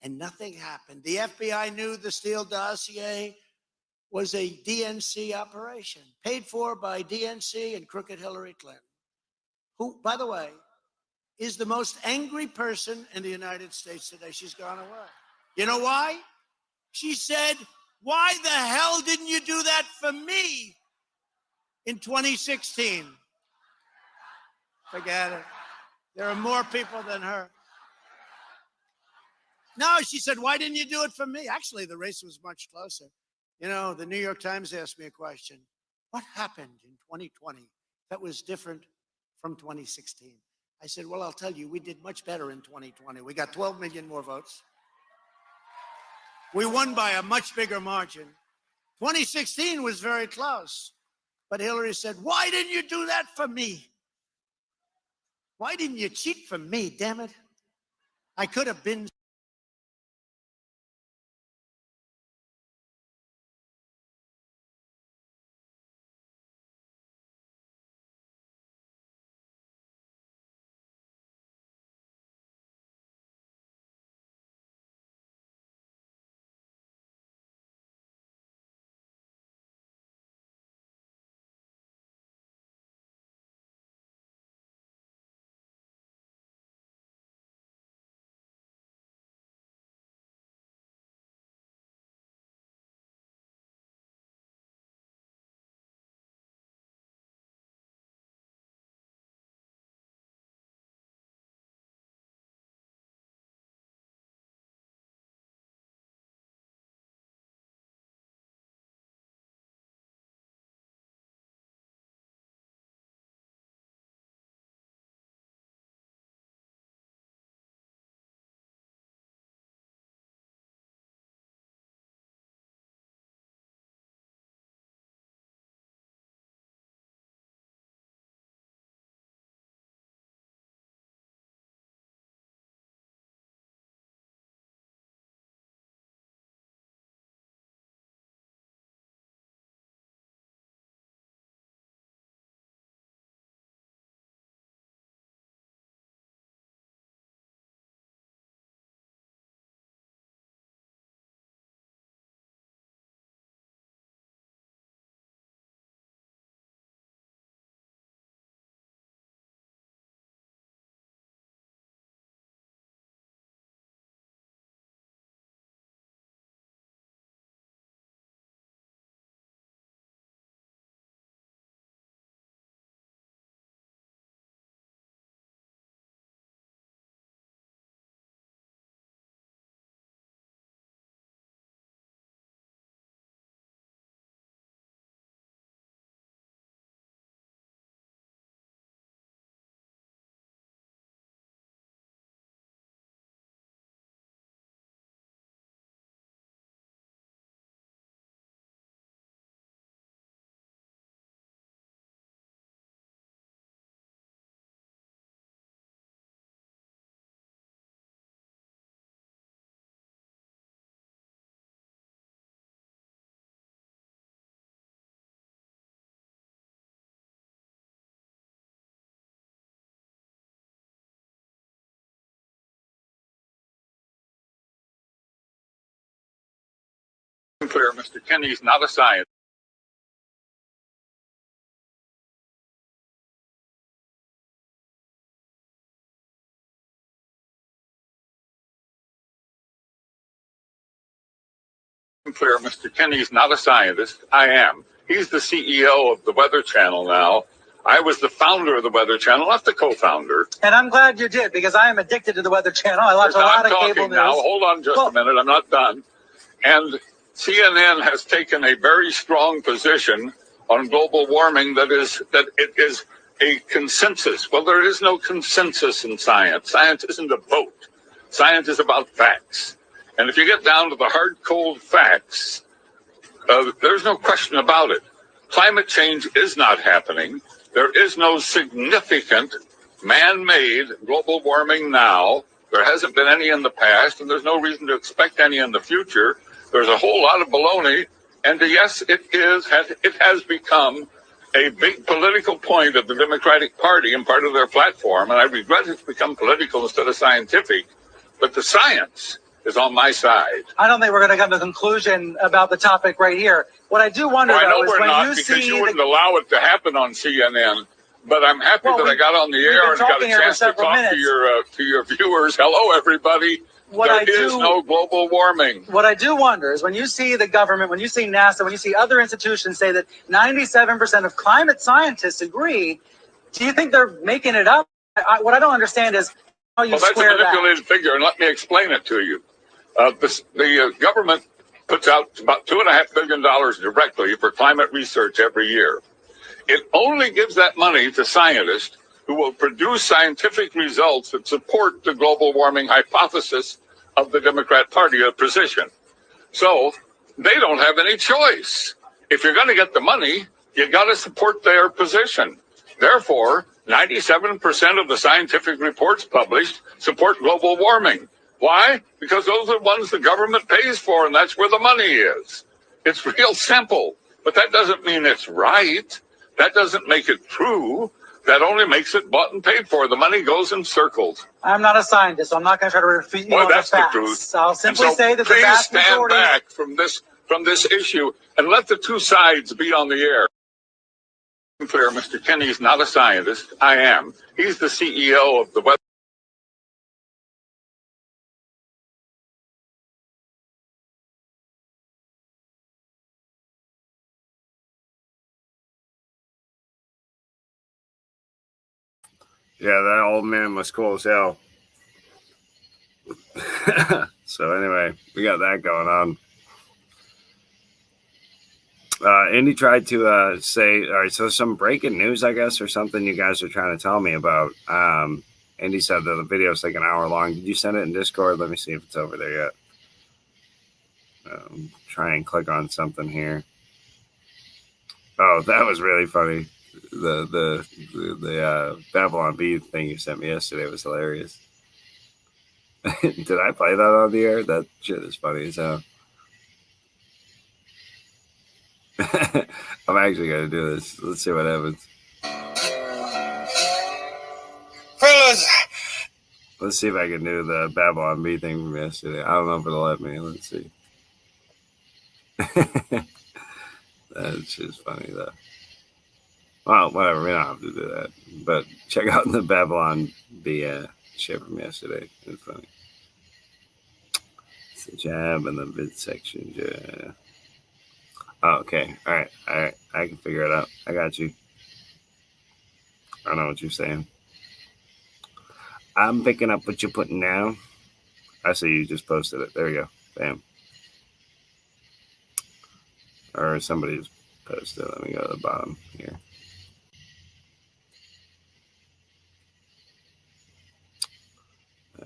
and nothing happened. The FBI knew the Steele dossier was a DNC operation paid for by DNC and crooked Hillary Clinton, who, by the way, is the most angry person in the United States today. She's gone away. You know why? She said, why the hell didn't you do that for me in 2016? Forget it. There are more people than her. No, she said, why didn't you do it for me? Actually, the race was much closer. You know, the New York Times asked me a question. What happened in 2020 that was different from 2016? I said, well, I'll tell you, we did much better in 2020. We got 12 million more votes. We won by a much bigger margin. 2016 was very close. But Hillary said, why didn't you do that for me? Why didn't you cheat for me, damn it? I could have been. Clear, Mr. Kenney's not a scientist. Clear, Mr. Kenney's not a scientist. I am. He's the CEO of the Weather Channel now. I was the founder of the Weather Channel, not the co-founder. And I'm glad you did, because I am addicted to the Weather Channel. I watch a lot of cable news. Now, hold on just a minute. I'm not done. And CNN has taken a very strong position on global warming that it is a consensus. Well, there is no consensus in science. Science isn't a vote. Science is about facts. And if you get down to the hard, cold facts, there's no question about it. Climate change is not happening. There is no significant man-made global warming now. There hasn't been any in the past, and there's no reason to expect any in the future. There's a whole lot of baloney. And yes, it has become a big political point of the Democratic Party and part of their platform. And I regret it's become political instead of scientific. But the science is on my side. I don't think we're going to come to a conclusion about the topic right here. What I do wonder, I know though, is we're when not, you because see you wouldn't allow it to happen on CNN. but I'm happy that I got on the air and got a chance to talk to your viewers. Hello, everybody. There is no global warming. What I do wonder is when you see the government, when you see NASA, when you see other institutions say that 97% of climate scientists agree, do you think they're making it up? What I don't understand is how you square that. That's a manipulated figure, and let me explain it to you. The government puts out about $2.5 billion directly for climate research every year. It only gives that money to scientists who will produce scientific results that support the global warming hypothesis of the Democrat Party position. So they don't have any choice. If you're going to get the money, you got to support their position. Therefore, 97% of the scientific reports published support global warming. Why? Because those are the ones the government pays for, and that's where the money is. It's real simple, but that doesn't mean it's right. That doesn't make it true. That only makes it bought and paid for. The money goes in circles. I'm not a scientist, so I'm not going to try to refute you on that's the the facts. truth. I'll simply say that the vast please stand majority... back from this issue and let the two sides be on the air. Clear, Mr. Kenny's not a scientist. I am. He's the CEO of the Weather. Yeah, that old man was cool as hell. So anyway, we got that going on. Indy tried to say, all right, so some breaking news, I guess, or something you guys are trying to tell me about. Indy said that the video is like an hour long. Did you send it in Discord? Let me see if it's over there yet. Try and click on something here. Oh, that was really funny. The Babylon Bee thing you sent me yesterday was hilarious. Did I play that on the air? That shit is funny as hell. I'm actually going to do this. Let's see what happens. Let's see if I can do the Babylon Bee thing from yesterday. I don't know if it'll let me. Let's see. That's just funny, though. Well, whatever. We don't have to do that. But check out the Babylon Bee shit from yesterday. It's funny. It's the jab and the vid section. Yeah. Oh, okay. All right. I can figure it out. I got you. I know what you're saying. I'm picking up what you're putting down. I see you just posted it. There you go. Bam. Or somebody just posted it. Let me go to the bottom here.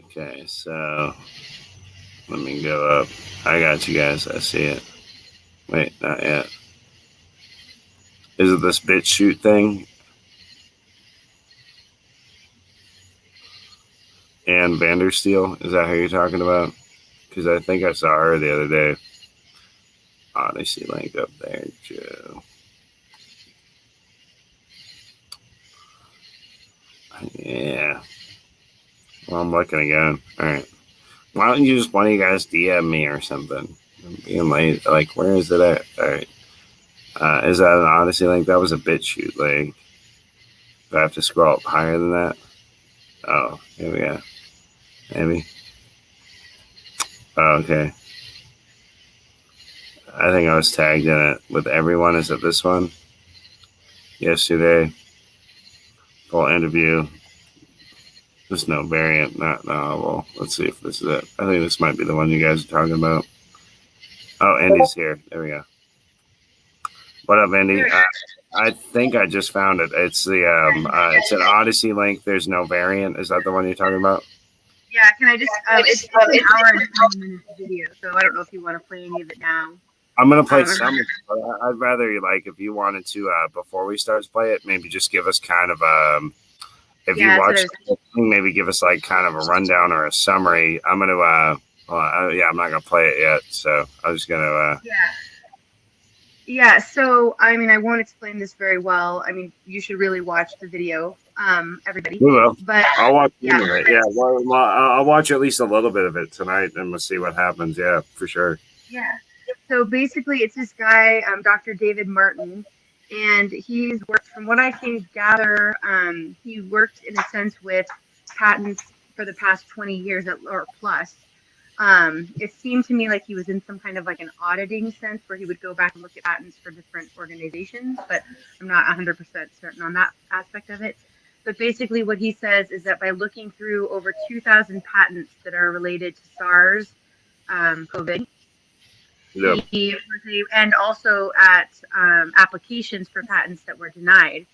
Okay, so let me go up. I got you guys. I see it. Wait, not yet. Is it this bitch shoot thing? Ann Vandersteel? Is that who you're talking about? Because I think I saw her the other day. Odyssey link up there, Joe. Yeah. Well, I'm looking again. All right. Why don't you just one of you guys DM me or something? I'm being late. Like, where is it at? All right. Is that an Odyssey link? That was a BitChute link. Do I have to scroll up higher than that? Oh, here we go. Maybe. Oh, okay. I think I was tagged in it with everyone. Is it this one? Yesterday. Full interview. There's no variant, not novel. Let's see if this is it. I think this might be the one you guys are talking about. Oh, Andy's here. There we go. What up, Andy? I think I just found it. It's the it's an Odyssey link. There's no variant. Is that the one you're talking about? Yeah. Can I just? It's an hour and 20 minute video, so I don't know if you want to play any of it now. I'm gonna play some. But I'd rather if you wanted to before we start to play it, maybe just give us kind of if you watch, maybe give us like kind of a rundown or a summary. I'm gonna I'm not gonna play it yet, so I'm just gonna Yeah, so I mean, I won't explain this very well. I mean, you should really watch the video, everybody. We will. But I'll watch it. Yeah, well, I'll watch at least a little bit of it tonight, and we'll see what happens. Yeah, for sure. Yeah. So basically, it's this guy, Dr. David Martin, and he's worked, from what I can gather, he worked in a sense with patents for the past 20 years or plus. It seemed to me like he was in some kind of like an auditing sense where he would go back and look at patents for different organizations, but I'm not 100% certain on that aspect of it. But basically what he says is that by looking through over 2,000 patents that are related to SARS, COVID, Yep. and also at applications for patents that were denied,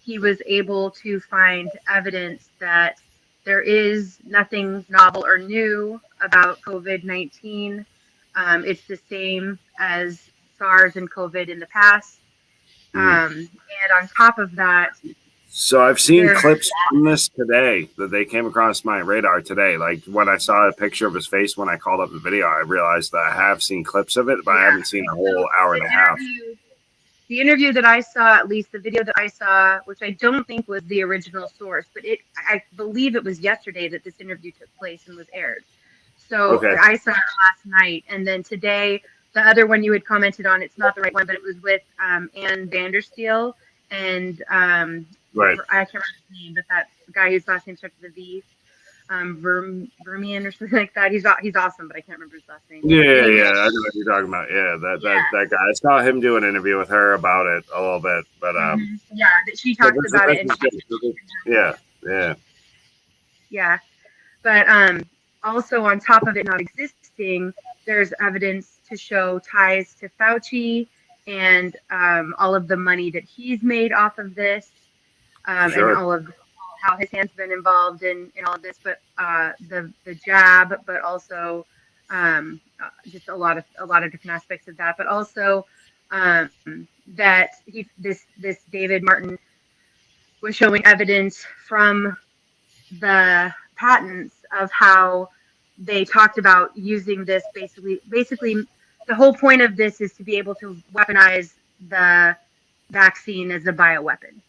he was able to find evidence that there is nothing novel or new about COVID-19. It's the same as SARS and COVID in the past. And on top of that, so I've seen clips from this today that they came across my radar today. Like when I saw a picture of his face when I called up the video, I realized that I have seen clips of it, but I haven't seen a whole hour and a half. The interview that I saw, at least the video that I saw, which I don't think was the original source, but I believe it was yesterday that this interview took place and was aired. So Okay. I saw it last night, and then today, the other one you had commented on, it's not the right one, but it was with Ann Vandersteel and Right. I can't remember his name, but that guy whose last name starts with a V, Vermian or something like that. He's awesome, but I can't remember his last name. Yeah, I know what you're talking about. Yeah, that guy. I saw him do an interview with her about it a little bit, but yeah, she talked about it, and yeah, but also on top of it not existing, there's evidence to show ties to Fauci and all of the money that he's made off of this, and all of how his hand's been involved in all of this, but the jab, but also just a lot of different aspects of that, but also that this David Martin was showing evidence from the patents of how they talked about using this basically the whole point of this is to be able to weaponize the vaccine as a bioweapon.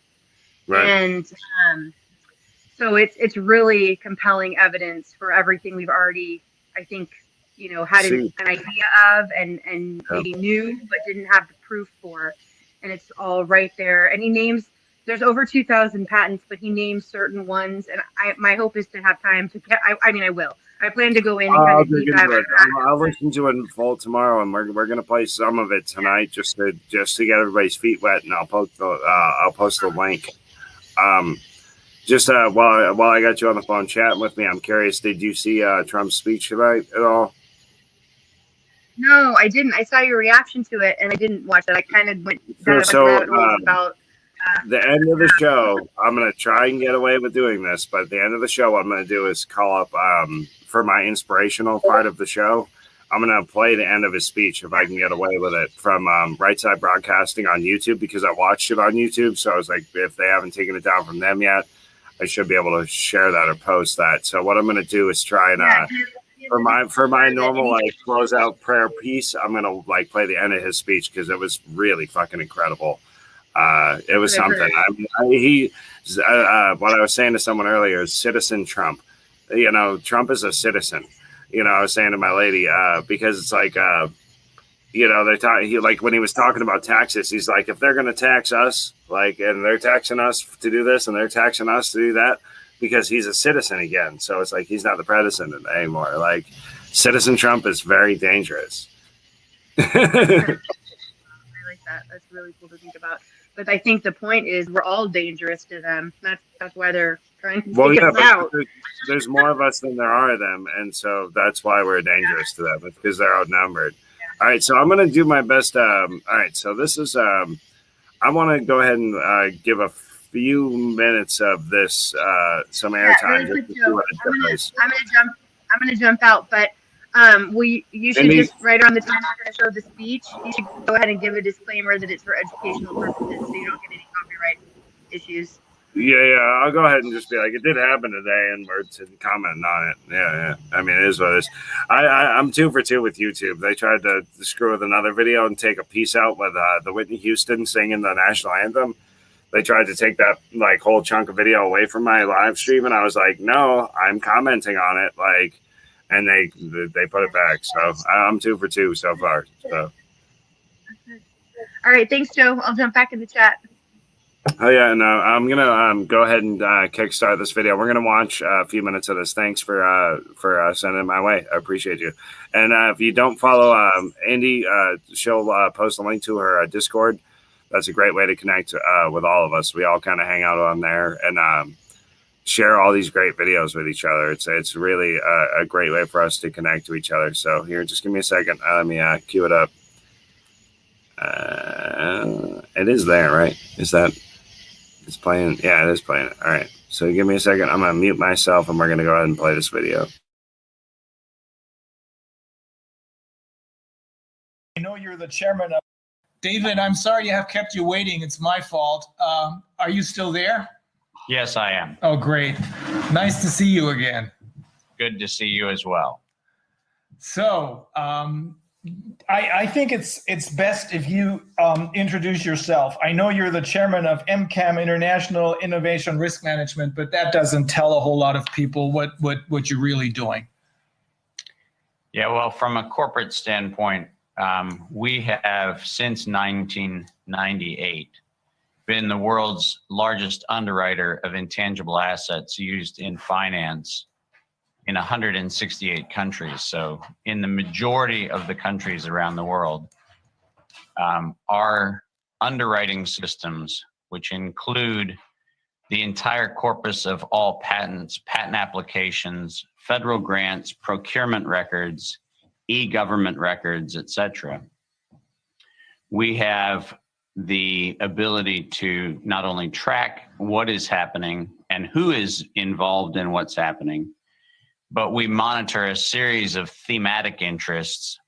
Right. And so it's really compelling evidence for everything we've already, I think, had an idea of and maybe knew but didn't have the proof for, and it's all right there. And he names, there's over 2,000 patents, but he names certain ones, and my hope is to have time to get. I will. I plan to go in and kind of deep dive. I'll listen to it in full tomorrow, and we're gonna play some of it tonight just to get everybody's feet wet, and I'll post the link. Just while I got you on the phone chatting with me, I'm curious. Did you see Trump's speech tonight at all? No, I didn't. I saw your reaction to it, and I didn't watch it. I kind of went down about the end of the show. I'm gonna try and get away with doing this, but at the end of the show, what I'm gonna do is call up for my inspirational part of the show. I'm gonna play the end of his speech if I can get away with it from Right Side Broadcasting on YouTube, because I watched it on YouTube. So I was like, if they haven't taken it down from them yet, I should be able to share that or post that. So what I'm gonna do is try and for my normal like closeout prayer piece, I'm gonna like play the end of his speech because it was really fucking incredible. It was something. What I was saying to someone earlier is citizen Trump. Trump is a citizen. I was saying to my lady because it's like they're talking. Like when he was talking about taxes, he's like, if they're going to tax us, and they're taxing us to do this and they're taxing us to do that, because he's a citizen again. So it's like he's not the president anymore. Like citizen Trump is very dangerous. I like that. That's really cool to think about. But I think the point is we're all dangerous to them. That's why they're trying to take us out. There's more of us than there are of them, and so that's why we're dangerous to them. It's because they're outnumbered. Yeah. All right, so I'm going to do my best. All right, so this is. I want to go ahead and give a few minutes of this some airtime. I'm going to jump out, but you should just right on the time I'm going to show the speech. You should go ahead and give a disclaimer that it's for educational purposes, so you don't get any copyright issues. Yeah. I'll go ahead and just be like, it did happen today, and we're commenting on it. Yeah. I mean, it is what it is. I'm 2 for 2 with YouTube. They tried to screw with another video and take a piece out with the Whitney Houston singing the national anthem. They tried to take that whole chunk of video away from my live stream, and I was like, no, I'm commenting on it. And they put it back. So I'm 2 for 2 so far. So. All right, thanks, Joe. I'll jump back in the chat. Oh yeah, no, I'm gonna go ahead and kickstart this video. We're gonna watch a few minutes of this. Thanks for sending it my way. I appreciate you. And if you don't follow Andy, she'll post a link to her Discord. That's a great way to connect with all of us. We all kind of hang out on there and share all these great videos with each other. It's really a great way for us to connect to each other. So here, just give me a second. Let me cue it up. It is there, right? Is that? It's playing. Yeah, it is playing. All right. So give me a second. I'm going to mute myself and we're going to go ahead and play this video. I know you're the chairman of David. I'm sorry to have kept you waiting. It's my fault. Are you still there? Yes, I am. Oh, great. Nice to see you again. Good to see you as well. So, I think it's best if you introduce yourself. I know you're the chairman of MCAM, International Innovation Risk Management, but that doesn't tell a whole lot of people what you're really doing. Yeah, well, from a corporate standpoint, we have since 1998 been the world's largest underwriter of intangible assets used in finance in 168 countries. So in the majority of the countries around the world, our underwriting systems, which include the entire corpus of all patents, patent applications, federal grants, procurement records, e-government records, etc. We have the ability to not only track what is happening and who is involved in what's happening, but we monitor a series of thematic interests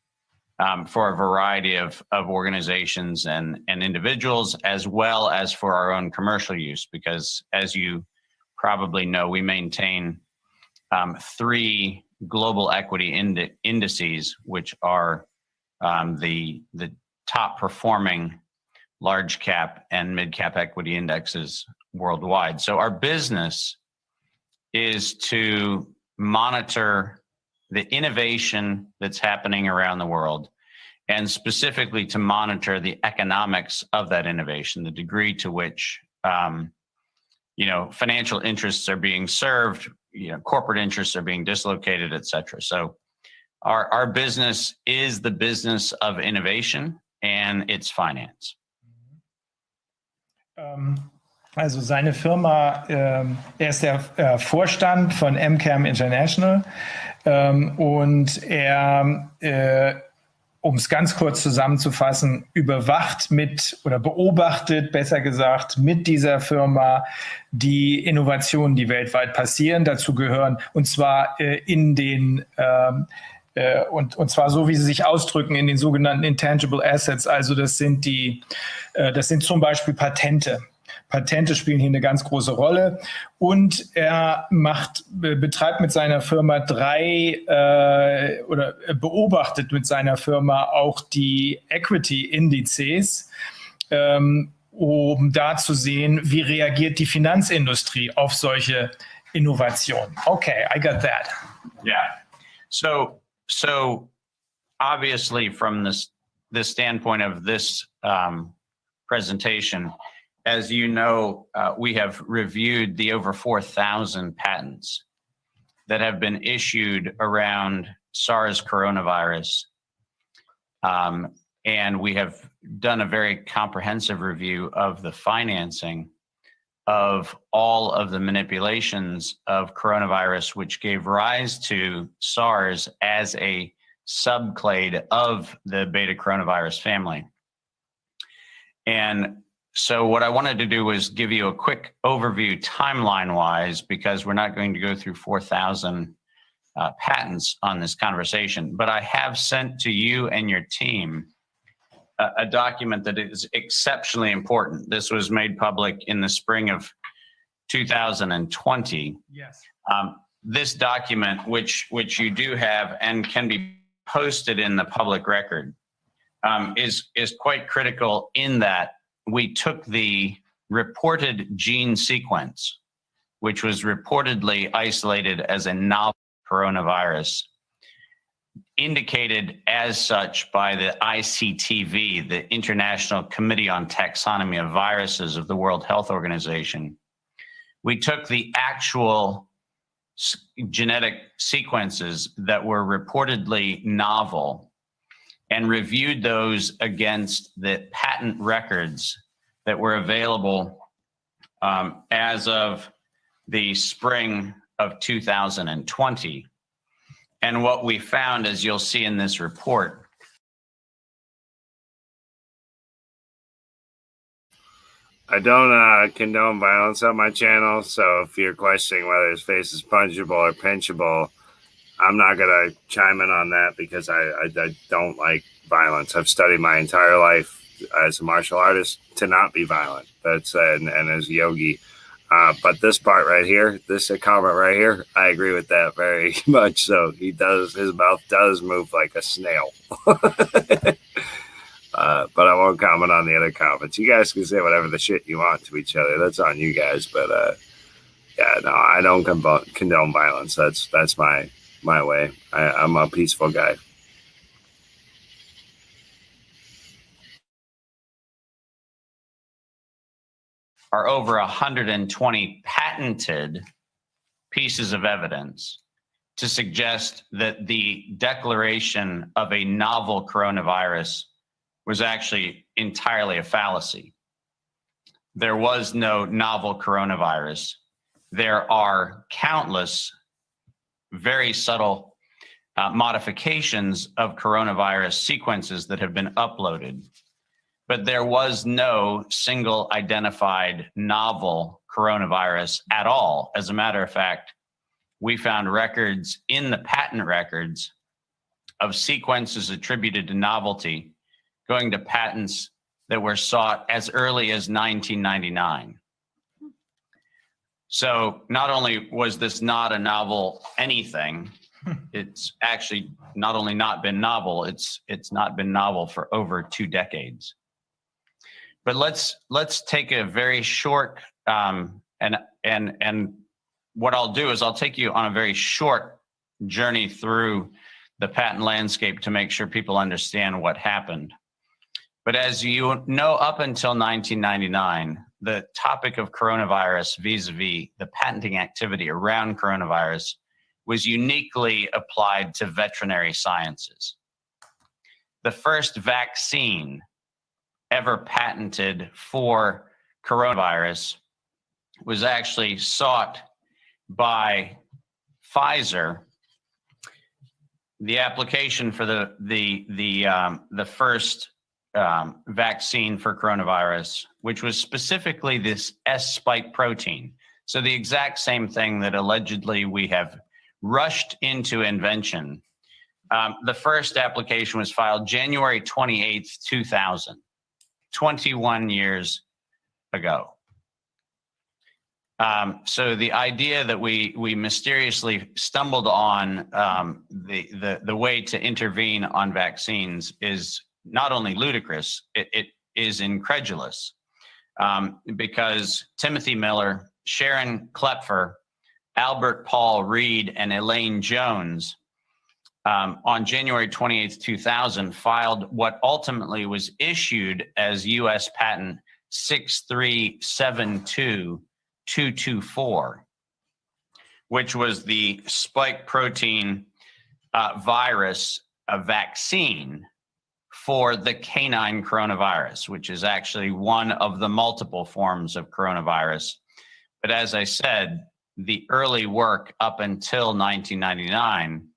for a variety of organizations and individuals, as well as for our own commercial use, because as you probably know, we maintain 3 global equity indices, which are the top performing large cap and mid cap equity indexes worldwide. So our business is to monitor the innovation that's happening around the world, and specifically to monitor the economics of that innovation, the degree to which financial interests are being served, corporate interests are being dislocated, et cetera. So our business is the business of innovation and it's finance. Also seine Firma, ist der Vorstand von MCAM International und um es ganz kurz zusammenzufassen, beobachtet, besser gesagt, mit dieser Firma die Innovationen, die weltweit passieren. Dazu gehören, und zwar und zwar so, wie sie sich ausdrücken, in den sogenannten Intangible Assets. Also das sind zum Beispiel Patente. Patente spielen hier eine ganz große Rolle, und er betreibt mit seiner Firma beobachtet mit seiner Firma auch die Equity-Indizes, um da zu sehen, wie reagiert die Finanzindustrie auf solche Innovationen. Okay, I got that. Yeah. So obviously from the standpoint of this presentation, as you know, we have reviewed the over 4,000 patents that have been issued around SARS coronavirus. And we have done a very comprehensive review of the financing of all of the manipulations of coronavirus, which gave rise to SARS as a subclade of the beta coronavirus family. And so what I wanted to do was give you a quick overview timeline-wise, because we're not going to go through 4,000 patents on this conversation, but I have sent to you and your team a document that is exceptionally important. This was made public in the spring of 2020. Yes. This document, which you do have and can be posted in the public record, is quite critical in that we took the reported gene sequence, which was reportedly isolated as a novel coronavirus, indicated as such by the ICTV, the International Committee on Taxonomy of Viruses of the World Health Organization. We took the actual genetic sequences that were reportedly novel and reviewed those against the patent records that were available as of the spring of 2020. And what we found, as you'll see in this report, I don't condone violence on my channel, so if you're questioning whether his face is punchable or pinchable, I'm not going to chime in on that because I don't like violence. I've studied my entire life as a martial artist to not be violent. That's and as a yogi. But this part right here, this comment right here, I agree with that very much. So his mouth does move like a snail. But I won't comment on the other comments. You guys can say whatever the shit you want to each other. That's on you guys. But yeah, no, I don't condone violence. That's my way. I'm a peaceful guy. are over 120 patented pieces of evidence to suggest that the declaration of a novel coronavirus was actually entirely a fallacy. There was no novel coronavirus. There are countless very subtle modifications of coronavirus sequences that have been uploaded, but there was no single identified novel coronavirus at all. As a matter of fact, we found records in the patent records of sequences attributed to novelty going to patents that were sought as early as 1999. So not only was this not a novel anything, it's actually not only not been novel, it's not been novel for over 2 decades. But let's take a very short and what I'll do is I'll take you on a very short journey through the patent landscape to make sure people understand what happened. But as you know, up until 1999, the topic of coronavirus vis-a-vis the patenting activity around coronavirus was uniquely applied to veterinary sciences. The first vaccine ever patented for coronavirus was actually sought by Pfizer. The application for the first vaccine for coronavirus, which was specifically this S spike protein. So the exact same thing that allegedly we have rushed into invention. The first application was filed January 28th, 2000, 21 years ago. So the idea that we mysteriously stumbled on the way to intervene on vaccines is not only ludicrous, it is incredulous, because Timothy Miller, Sharon Klepfer, Albert Paul Reed, and Elaine Jones on January 28th, 2000 filed what ultimately was issued as U.S. Patent 6372224, which was the spike protein virus vaccine for the canine coronavirus, which is actually one of the multiple forms of coronavirus. But as I said, the early work up until 1999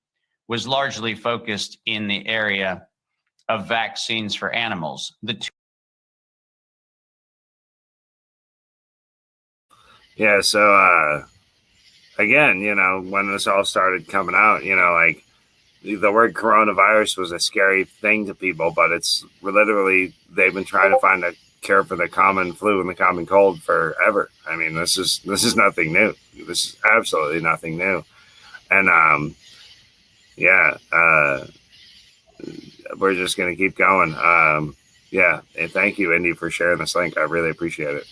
was largely focused in the area of vaccines for animals. Yeah, so again, you know, when this all started coming out, you know, like the word coronavirus was a scary thing to people, but it's literally, they've been trying to find a cure for the common flu and the common cold forever. I mean, this is nothing new. This is absolutely nothing new. And yeah, we're just going to keep going. Yeah, and thank you, Indy, for sharing this link. I really appreciate it.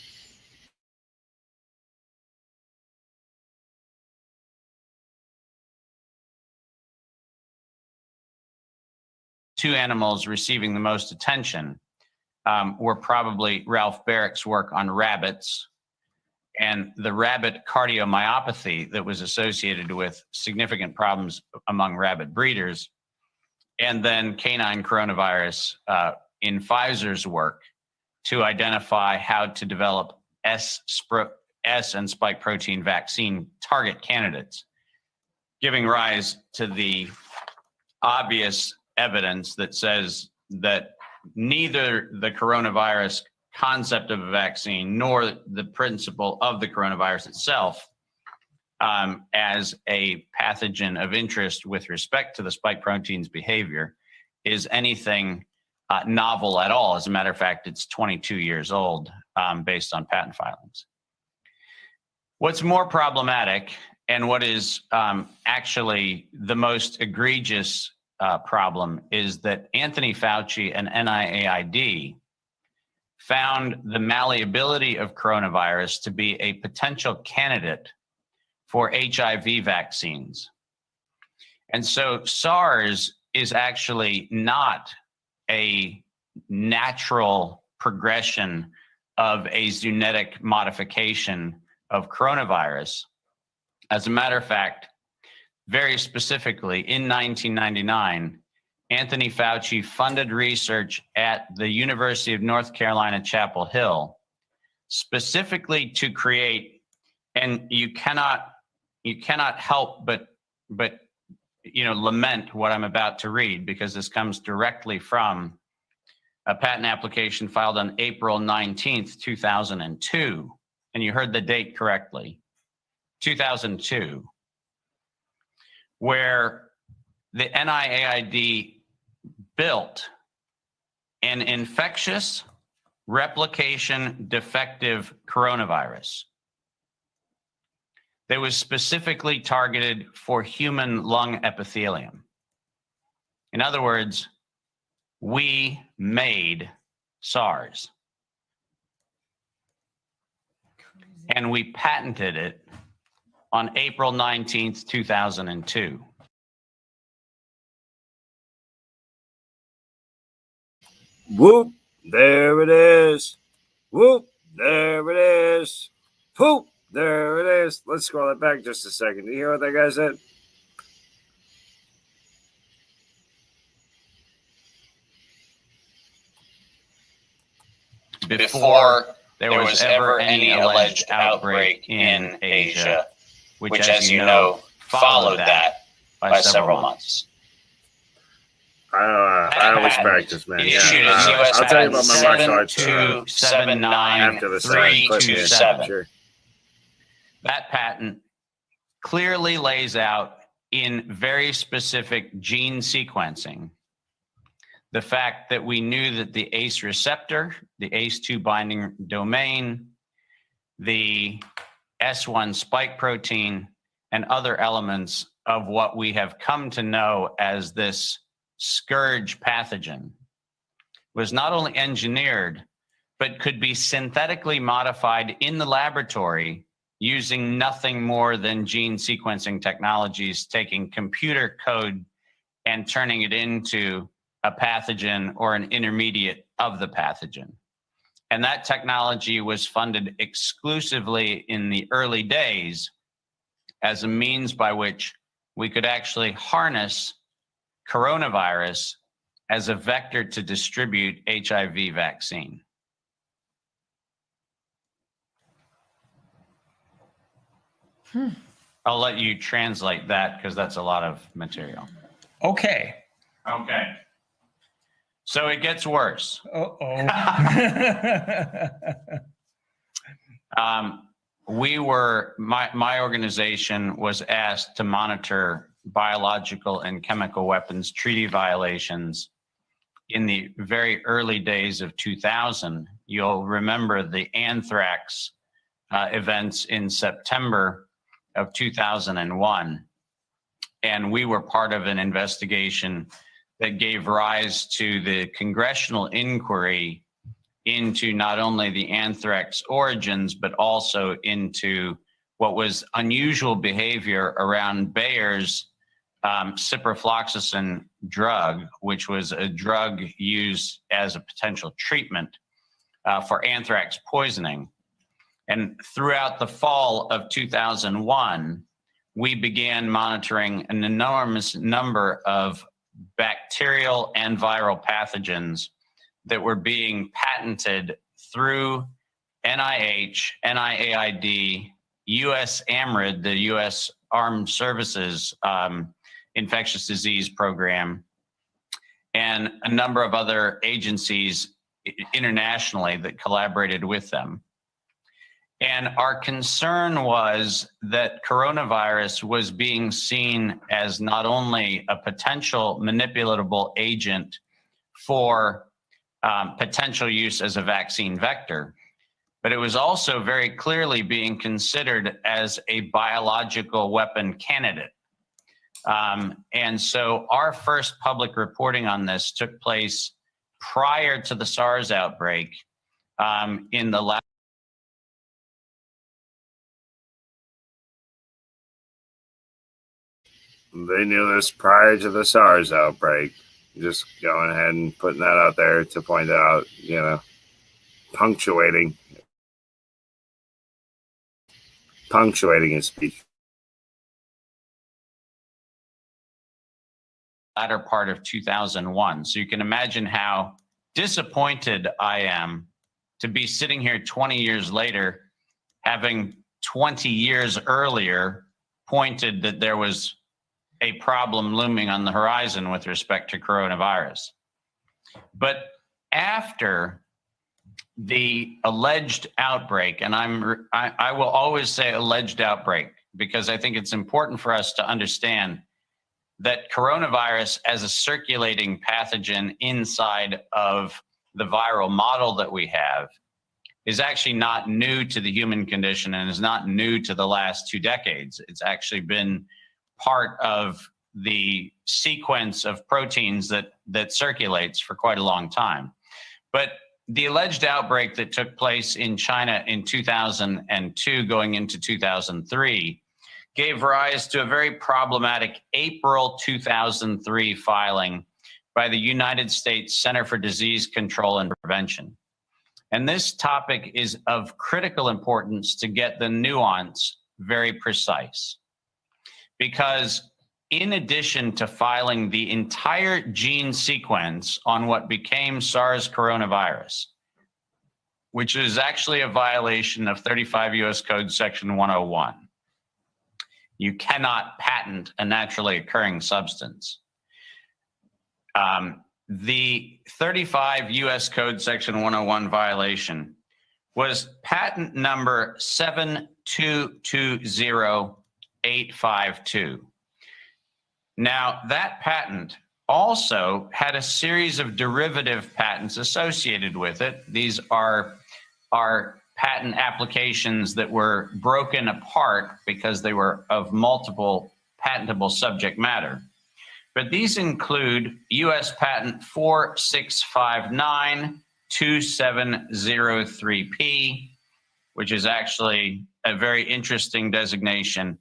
two animals receiving the most attention were probably Ralph Barrick's work on rabbits and the rabbit cardiomyopathy that was associated with significant problems among rabbit breeders, and then canine coronavirus in Pfizer's work to identify how to develop S and spike protein vaccine target candidates, giving rise to the obvious evidence that says that neither the coronavirus concept of a vaccine nor the principle of the coronavirus itself as a pathogen of interest with respect to the spike protein's behavior is anything novel at all. As a matter of fact, it's 22 years old based on patent filings. What's more problematic and what is actually the most egregious problem is that Anthony Fauci and NIAID found the malleability of coronavirus to be a potential candidate for HIV vaccines. And so SARS is actually not a natural progression of a zoonotic modification of coronavirus. As a matter of fact, very specifically, in 1999, Anthony Fauci funded research at the University of North Carolina, Chapel Hill, specifically to create, and you cannot help but lament what I'm about to read, because this comes directly from a patent application filed on April 19th, 2002. And you heard the date correctly, 2002, where the NIAID built an infectious replication defective coronavirus that was specifically targeted for human lung epithelium. In other words, we made SARS. And we patented it on April 19th, 2002. Whoop, there it is. Whoop, there it is. Whoop, there it is. Let's scroll it back just a second. Do you hear what that guy said? Before there was ever any alleged outbreak in Asia, which, as you know, followed that by several months. I always practice, man. Issued Yeah. as US I'll tell you about my martial arts 7279327. after the segment. Sure. That patent clearly lays out in very specific gene sequencing the fact that we knew that the ACE receptor, the ACE2 binding domain, the S1 spike protein, and other elements of what we have come to know as this scourge pathogen was not only engineered, but could be synthetically modified in the laboratory using nothing more than gene sequencing technologies, taking computer code and turning it into a pathogen or an intermediate of the pathogen. And that technology was funded exclusively in the early days as a means by which we could actually harness coronavirus as a vector to distribute HIV vaccine. I'll let you translate that because that's a lot of material. Okay. Okay. So it gets worse. My organization was asked to monitor biological and chemical weapons treaty violations in the very early days of 2000. You'll remember the anthrax events in September of 2001. And we were part of an investigation that gave rise to the congressional inquiry into not only the anthrax origins, but also into what was unusual behavior around Bayer's ciprofloxacin drug, which was a drug used as a potential treatment for anthrax poisoning. And throughout the fall of 2001, we began monitoring an enormous number of bacterial and viral pathogens that were being patented through NIH, NIAID, US AMRID, the US Armed Services Infectious Disease Program, and a number of other agencies internationally that collaborated with them. And our concern was that coronavirus was being seen as not only a potential manipulatable agent for potential use as a vaccine vector, but it was also very clearly being considered as a biological weapon candidate. And so our first public reporting on this took place prior to the SARS outbreak in the last. They knew this prior to the SARS outbreak. Just going ahead and putting that out there to point out, punctuating his speech. Latter part of 2001. So you can imagine how disappointed I am to be sitting here 20 years later, having 20 years earlier pointed that there was a problem looming on the horizon with respect to coronavirus. But after the alleged outbreak, and I will always say alleged outbreak, because I think it's important for us to understand that coronavirus as a circulating pathogen inside of the viral model that we have is actually not new to the human condition and is not new to the last 2 decades. It's actually been part of the sequence of proteins that circulates for quite a long time. But the alleged outbreak that took place in China in 2002 going into 2003 gave rise to a very problematic April 2003 filing by the United States Center for Disease Control and Prevention. And this topic is of critical importance to get the nuance very precise. Because in addition to filing the entire gene sequence on what became SARS coronavirus, which is actually a violation of 35 US Code Section 101, you cannot patent a naturally occurring substance. The 35 US Code Section 101 violation was patent number 7220852. Now, that patent also had a series of derivative patents associated with it. These are patent applications that were broken apart because they were of multiple patentable subject matter. But these include US Patent 46592703P, which is actually a very interesting designation.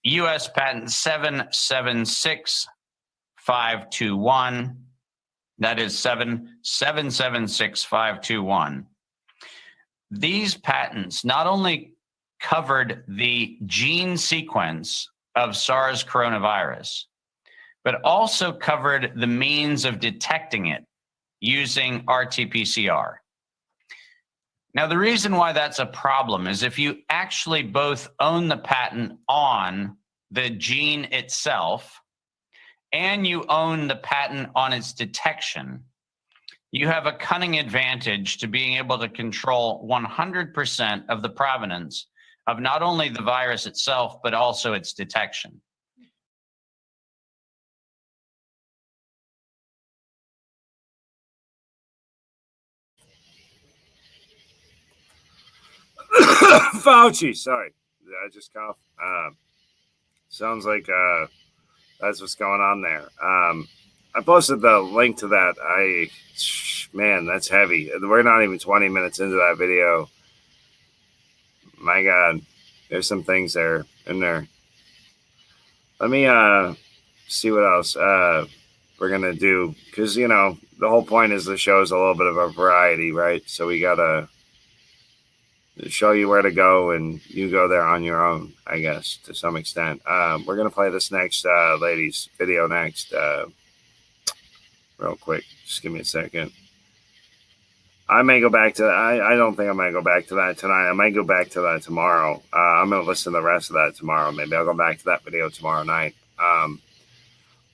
US Patent 776521, that is 776521. These patents not only covered the gene sequence of SARS coronavirus, but also covered the means of detecting it using RT-PCR. Now, the reason why that's a problem is if you actually both own the patent on the gene itself and you own the patent on its detection, you have a cunning advantage to being able to control 100% of the provenance of not only the virus itself, but also its detection. Fauci, sorry. I just coughed. Sounds like that's what's going on there. I posted the link to that. Man, that's heavy. We're not even 20 minutes into that video. My God, there's some things there in there. Let me see what else we're gonna do, because you know the whole point is the show is a little bit of a variety, right? So we gotta show you where to go, and you go there on your own, I guess, to some extent. We're gonna play this next lady's video next, real quick. Just give me a second. I may go back to that. I don't think I'm going to go back to that tonight. I might go back to that tomorrow. I'm going to listen to the rest of that tomorrow. Maybe I'll go back to that video tomorrow night.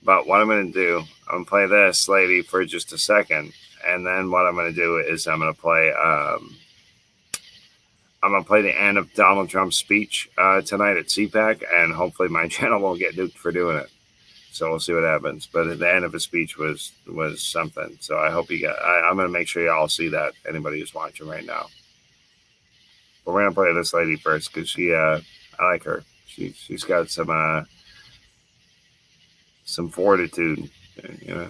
But what I'm going to do, I'm going to play this lady for just a second. And then what I'm going to do is I'm going to play the end of Donald Trump's speech tonight at CPAC. And hopefully my channel won't get nuked for doing it. So we'll see what happens. But at the end of his speech was something. So I hope you got. I'm going to make sure you all see that. Anybody who's watching right now. But we're going to play this lady first because I like her. She's got some fortitude. You know.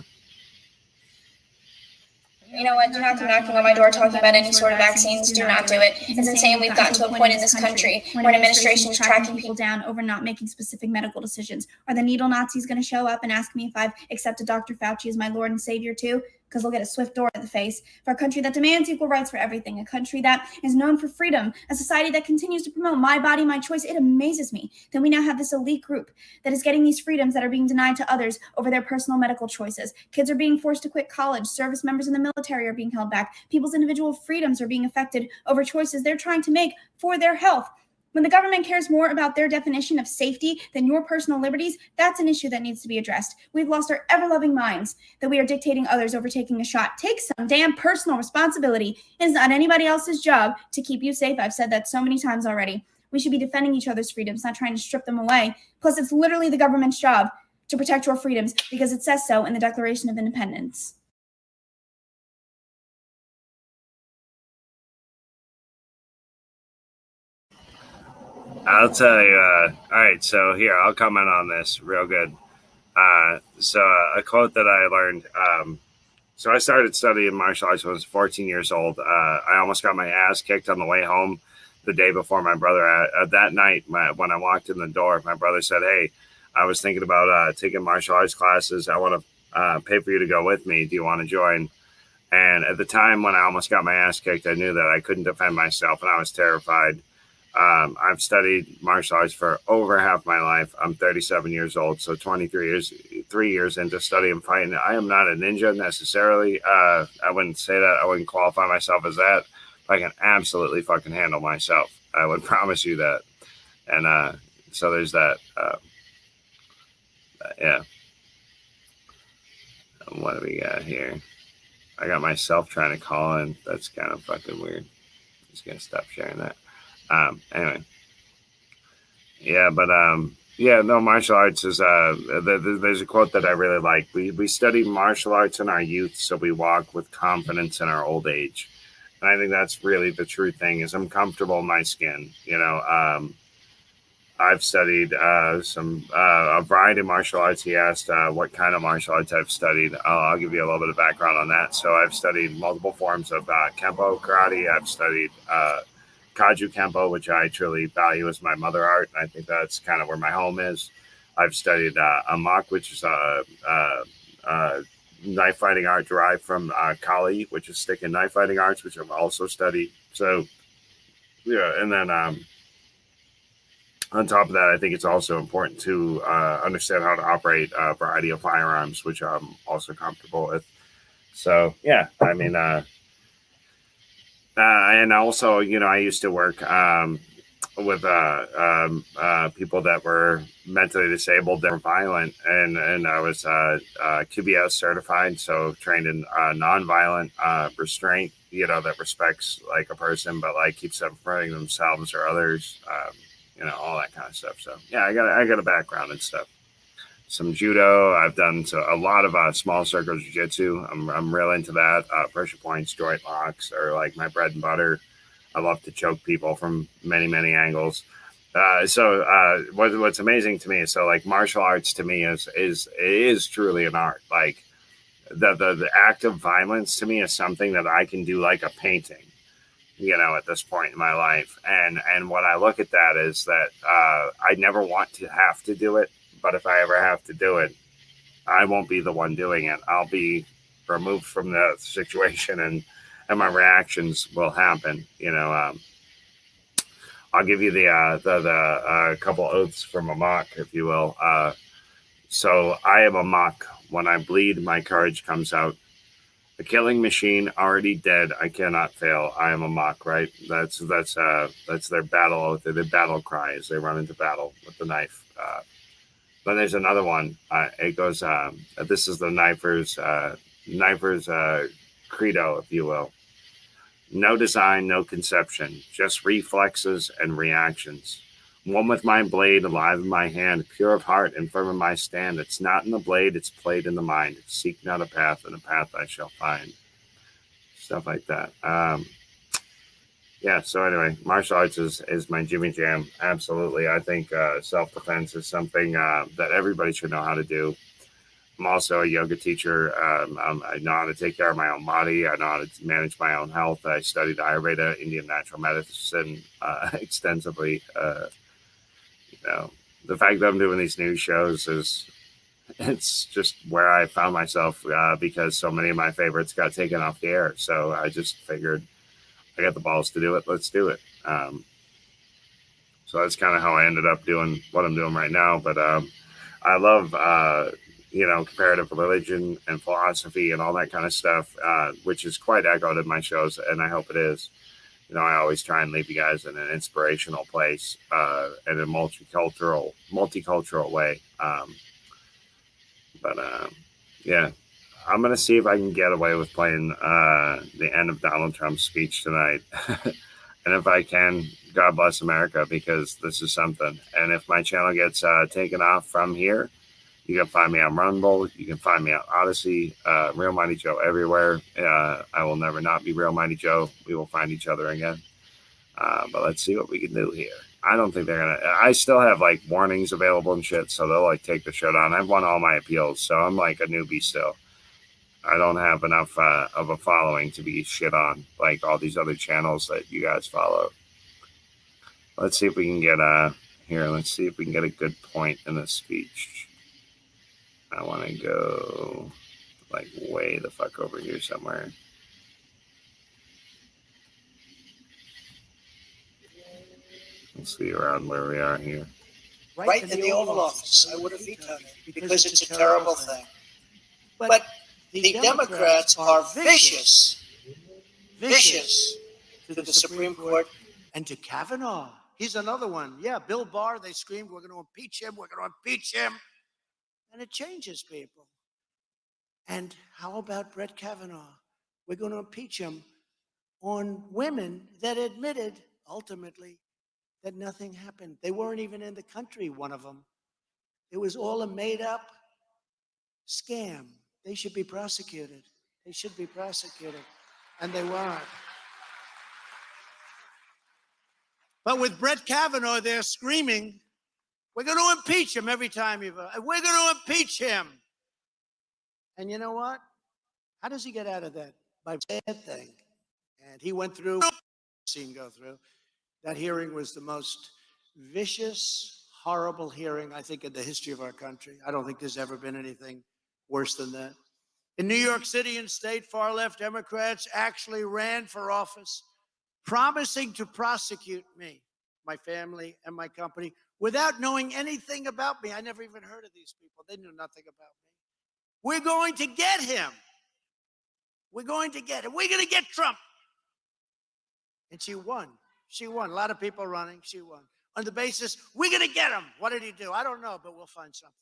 You know what? Do not come knocking on my door talking about any sort of vaccines. Do not do it. It's insane. We've gotten to a point in this country where an administration is tracking people down over not making specific medical decisions. Are the needle Nazis going to show up and ask me if I've accepted Dr. Fauci as my Lord and Savior too? Because they'll get a swift door in the face. For a country that demands equal rights for everything, a country that is known for freedom, a society that continues to promote my body, my choice, it amazes me that we now have this elite group that is getting these freedoms that are being denied to others over their personal medical choices. Kids are being forced to quit college. Service members in the military are being held back. People's individual freedoms are being affected over choices they're trying to make for their health. When the government cares more about their definition of safety than your personal liberties, that's an issue that needs to be addressed. We've lost our ever-loving minds that we are dictating others over taking a shot. Take some damn personal responsibility. It's not anybody else's job to keep you safe. I've said that so many times already. We should be defending each other's freedoms, not trying to strip them away. Plus, it's literally the government's job to protect your freedoms because it says so in the Declaration of Independence. I'll tell you. All right, so here, I'll comment on this real good. So a quote that I learned. So I started studying martial arts when I was 14 years old. I almost got my ass kicked on the way home the day before my brother. That night, when I walked in the door, my brother said, "Hey, I was thinking about taking martial arts classes. I want to pay for you to go with me. Do you want to join?" And at the time when I almost got my ass kicked, I knew that I couldn't defend myself, and I was terrified. I've studied martial arts for over half my life. I'm 37 years old, so 3 years into studying fighting. I am not a ninja necessarily. I wouldn't say that. I wouldn't qualify myself as that. I can absolutely fucking handle myself. I would promise you that. And so there's that. Yeah. What do we got here? I got myself trying to call in. That's kind of fucking weird. I'm just gonna stop sharing that. Anyway, yeah, but yeah, no, martial arts is there's a quote that I really like. We study martial arts in our youth, so we walk with confidence in our old age. And I think that's really the true thing. Is I'm comfortable in my skin. You know, I've studied a variety of martial arts. He asked what kind of martial arts I've studied. I'll give you a little bit of background on that. So I've studied multiple forms of Kempo karate. I've studied Kaju Kempo, which I truly value as my mother art. And I think that's kind of where my home is. I've studied Amok, which is a knife fighting art derived from Kali, which is stick and knife fighting arts, which I've also studied. So, yeah, and then on top of that, I think it's also important to understand how to operate a variety of firearms, which I'm also comfortable with. So, yeah, I mean, and also, you know, I used to work with people that were mentally disabled, that were violent, and I was QBS certified, so trained in nonviolent restraint, you know, that respects like a person, but like keeps them from hurting themselves or others, you know, all that kind of stuff. So yeah, I got a background and stuff. Some judo. I've done a lot of small circle jiu-jitsu. I'm real into that. Pressure points, joint locks are like my bread and butter. I love to choke people from many, many angles. What's amazing to me is, so like martial arts to me is truly an art. Like the act of violence to me is something that I can do like a painting, you know, at this point in my life. And what I look at that is that I never want to have to do it. But if I ever have to do it, I won't be the one doing it. I'll be removed from the situation, and my reactions will happen. I'll give you the couple oaths from a mock, if you will. So I am a mock. When I bleed, my courage comes out. A killing machine, already dead. I cannot fail. I am a mock. Right? That's their battle oath. Their battle cry as they run into battle with the knife. Then there's another one. It goes. This is the knifer's credo, if you will. No design, no conception, just reflexes and reactions. One with my blade, alive in my hand, pure of heart and firm in my stand. It's not in the blade, it's played in the mind. Seek not a path, and a path I shall find. Stuff like that. Yeah, so anyway, martial arts is my Jimmy Jam. Absolutely. I think self-defense is something that everybody should know how to do. I'm also a yoga teacher. I know how to take care of my own body. I know how to manage my own health. I studied Ayurveda, Indian natural medicine extensively. The fact that I'm doing these news shows it's just where I found myself because so many of my favorites got taken off the air. So I just figured I got the balls to do it. Let's do it. So that's kind of how I ended up doing what I'm doing right now. But I love comparative religion and philosophy and all that kind of stuff, which is quite echoed in my shows, and I hope it is. I always try and leave you guys in an inspirational place, in a multicultural way. Yeah, I'm going to see if I can get away with playing the end of Donald Trump's speech tonight. And if I can, God bless America, because this is something. And if my channel gets taken off from here, you can find me on Rumble. You can find me on Odyssey, Real Mighty Joe everywhere. I will never not be Real Mighty Joe. We will find each other again. But let's see what we can do here. I don't think they're going to. I still have like warnings available and shit. So they'll like take the shit on. I've won all my appeals. So I'm like a newbie still. I don't have enough of a following to be shit on like all these other channels that you guys follow. Let's see if we can get here. Let's see if we can get a good point in this speech. I want to go like way the fuck over here somewhere. Let's see around where we are here. Right in the Oval Office, I would have vetoed it because it's a terrible thing. But the Democrats are vicious to the Supreme Court and to Kavanaugh. He's another one. Yeah, Bill Barr, they screamed, we're going to impeach him, we're going to impeach him. And it changes people. And how about Brett Kavanaugh? We're going to impeach him on women that admitted, ultimately, that nothing happened. They weren't even in the country, one of them. It was all a made-up scam. They should be prosecuted. They should be prosecuted. And they weren't. But with Brett Kavanaugh, they're screaming, we're going to impeach him every time you vote. We're going to impeach him. And you know what? How does he get out of that? By bad thing. And he went through, seen go through. That hearing was the most vicious, horrible hearing, I think, in the history of our country. I don't think there's ever been anything worse than that. In New York City and state, far-left Democrats actually ran for office, promising to prosecute me, my family, and my company without knowing anything about me. I never even heard of these people. They knew nothing about me. We're going to get him. We're going to get him. We're going to get Trump. And she won. She won. A lot of people running. She won. On the basis, we're going to get him. What did he do? I don't know, but we'll find something.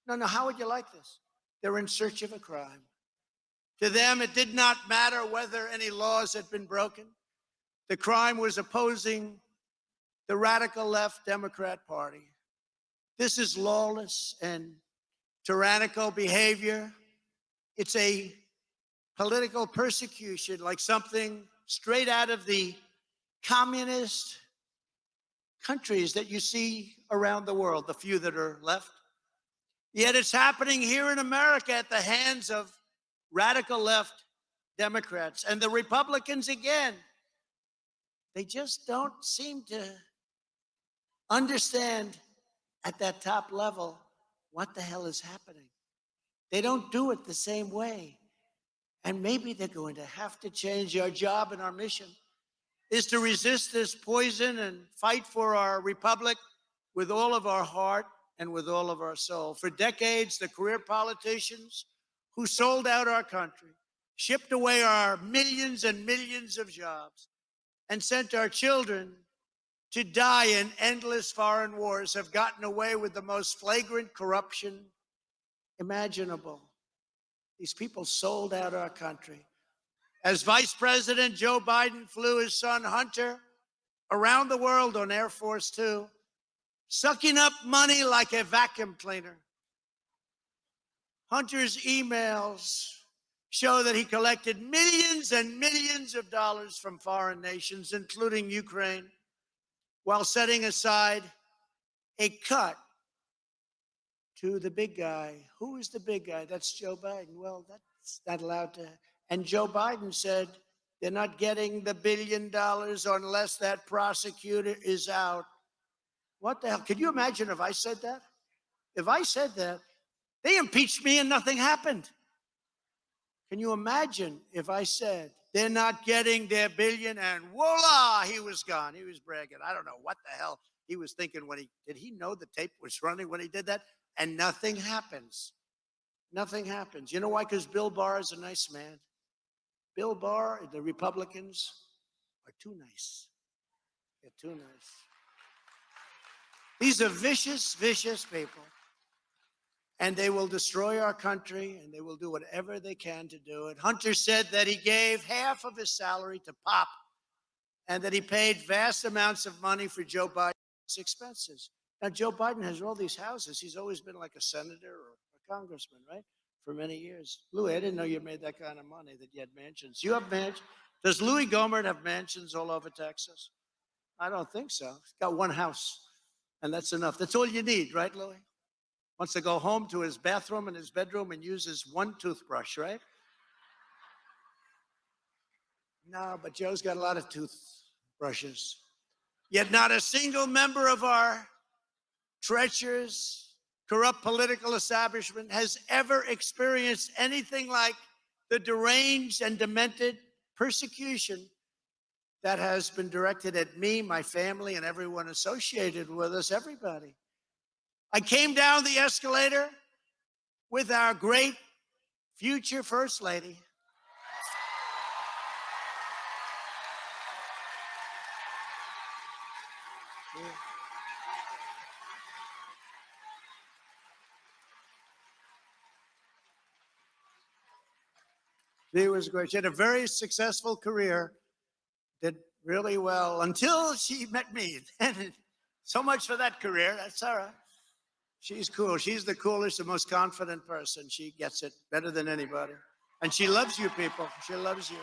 No, how would you like this? They're in search of a crime. To them, it did not matter whether any laws had been broken. The crime was opposing the radical left Democrat Party. This is lawless and tyrannical behavior. It's a political persecution, like something straight out of the communist countries that you see around the world, the few that are left. Yet it's happening here in America at the hands of radical left Democrats. And the Republicans, again, they just don't seem to understand at that top level what the hell is happening. They don't do it the same way. And maybe they're going to have to change. Our job and our mission is to resist this poison and fight for our republic with all of our heart and with all of our soul. For decades, the career politicians who sold out our country, shipped away our millions and millions of jobs, and sent our children to die in endless foreign wars have gotten away with the most flagrant corruption imaginable. These people sold out our country. As Vice President Joe Biden flew his son Hunter around the world on Air Force Two, sucking up money like a vacuum cleaner. Hunter's emails show that he collected millions and millions of dollars from foreign nations, including Ukraine, while setting aside a cut to the big guy. Who is the big guy? That's Joe Biden. Well, that's not allowed to. And Joe Biden said they're not getting the $1 billion unless that prosecutor is out. What the hell? Could you imagine if I said that? If I said that, they impeached me and nothing happened. Can you imagine if I said they're not getting their billion and voila, he was gone. He was bragging. I don't know what the hell he was thinking when did he know the tape was running when he did that? And nothing happens. Nothing happens. You know why? Because Bill Barr is a nice man. Bill Barr, the Republicans are too nice. They're too nice. These are vicious, vicious people. And they will destroy our country, and they will do whatever they can to do it. Hunter said that he gave half of his salary to Pop, and that he paid vast amounts of money for Joe Biden's expenses. Now, Joe Biden has all these houses. He's always been like a senator or a congressman, right? For many years. Louis, I didn't know you made that kind of money, that you had mansions. You have mansions? Does Louis Gohmert have mansions all over Texas? I don't think so. He's got one house, and that's enough. That's all you need, right, Louis? Wants to go home to his bathroom and his bedroom and uses one toothbrush, right? No, but Joe's got a lot of toothbrushes. Yet not a single member of our treacherous, corrupt political establishment has ever experienced anything like the deranged and demented persecution that has been directed at me, my family, and everyone associated with us, everybody. I came down the escalator with our great future First Lady. She was great. She had a very successful career, did really well until she met me. So much for that career. That's all right. She's cool. She's the coolest, the most confident person. She gets it better than anybody. And she loves you people. She loves you.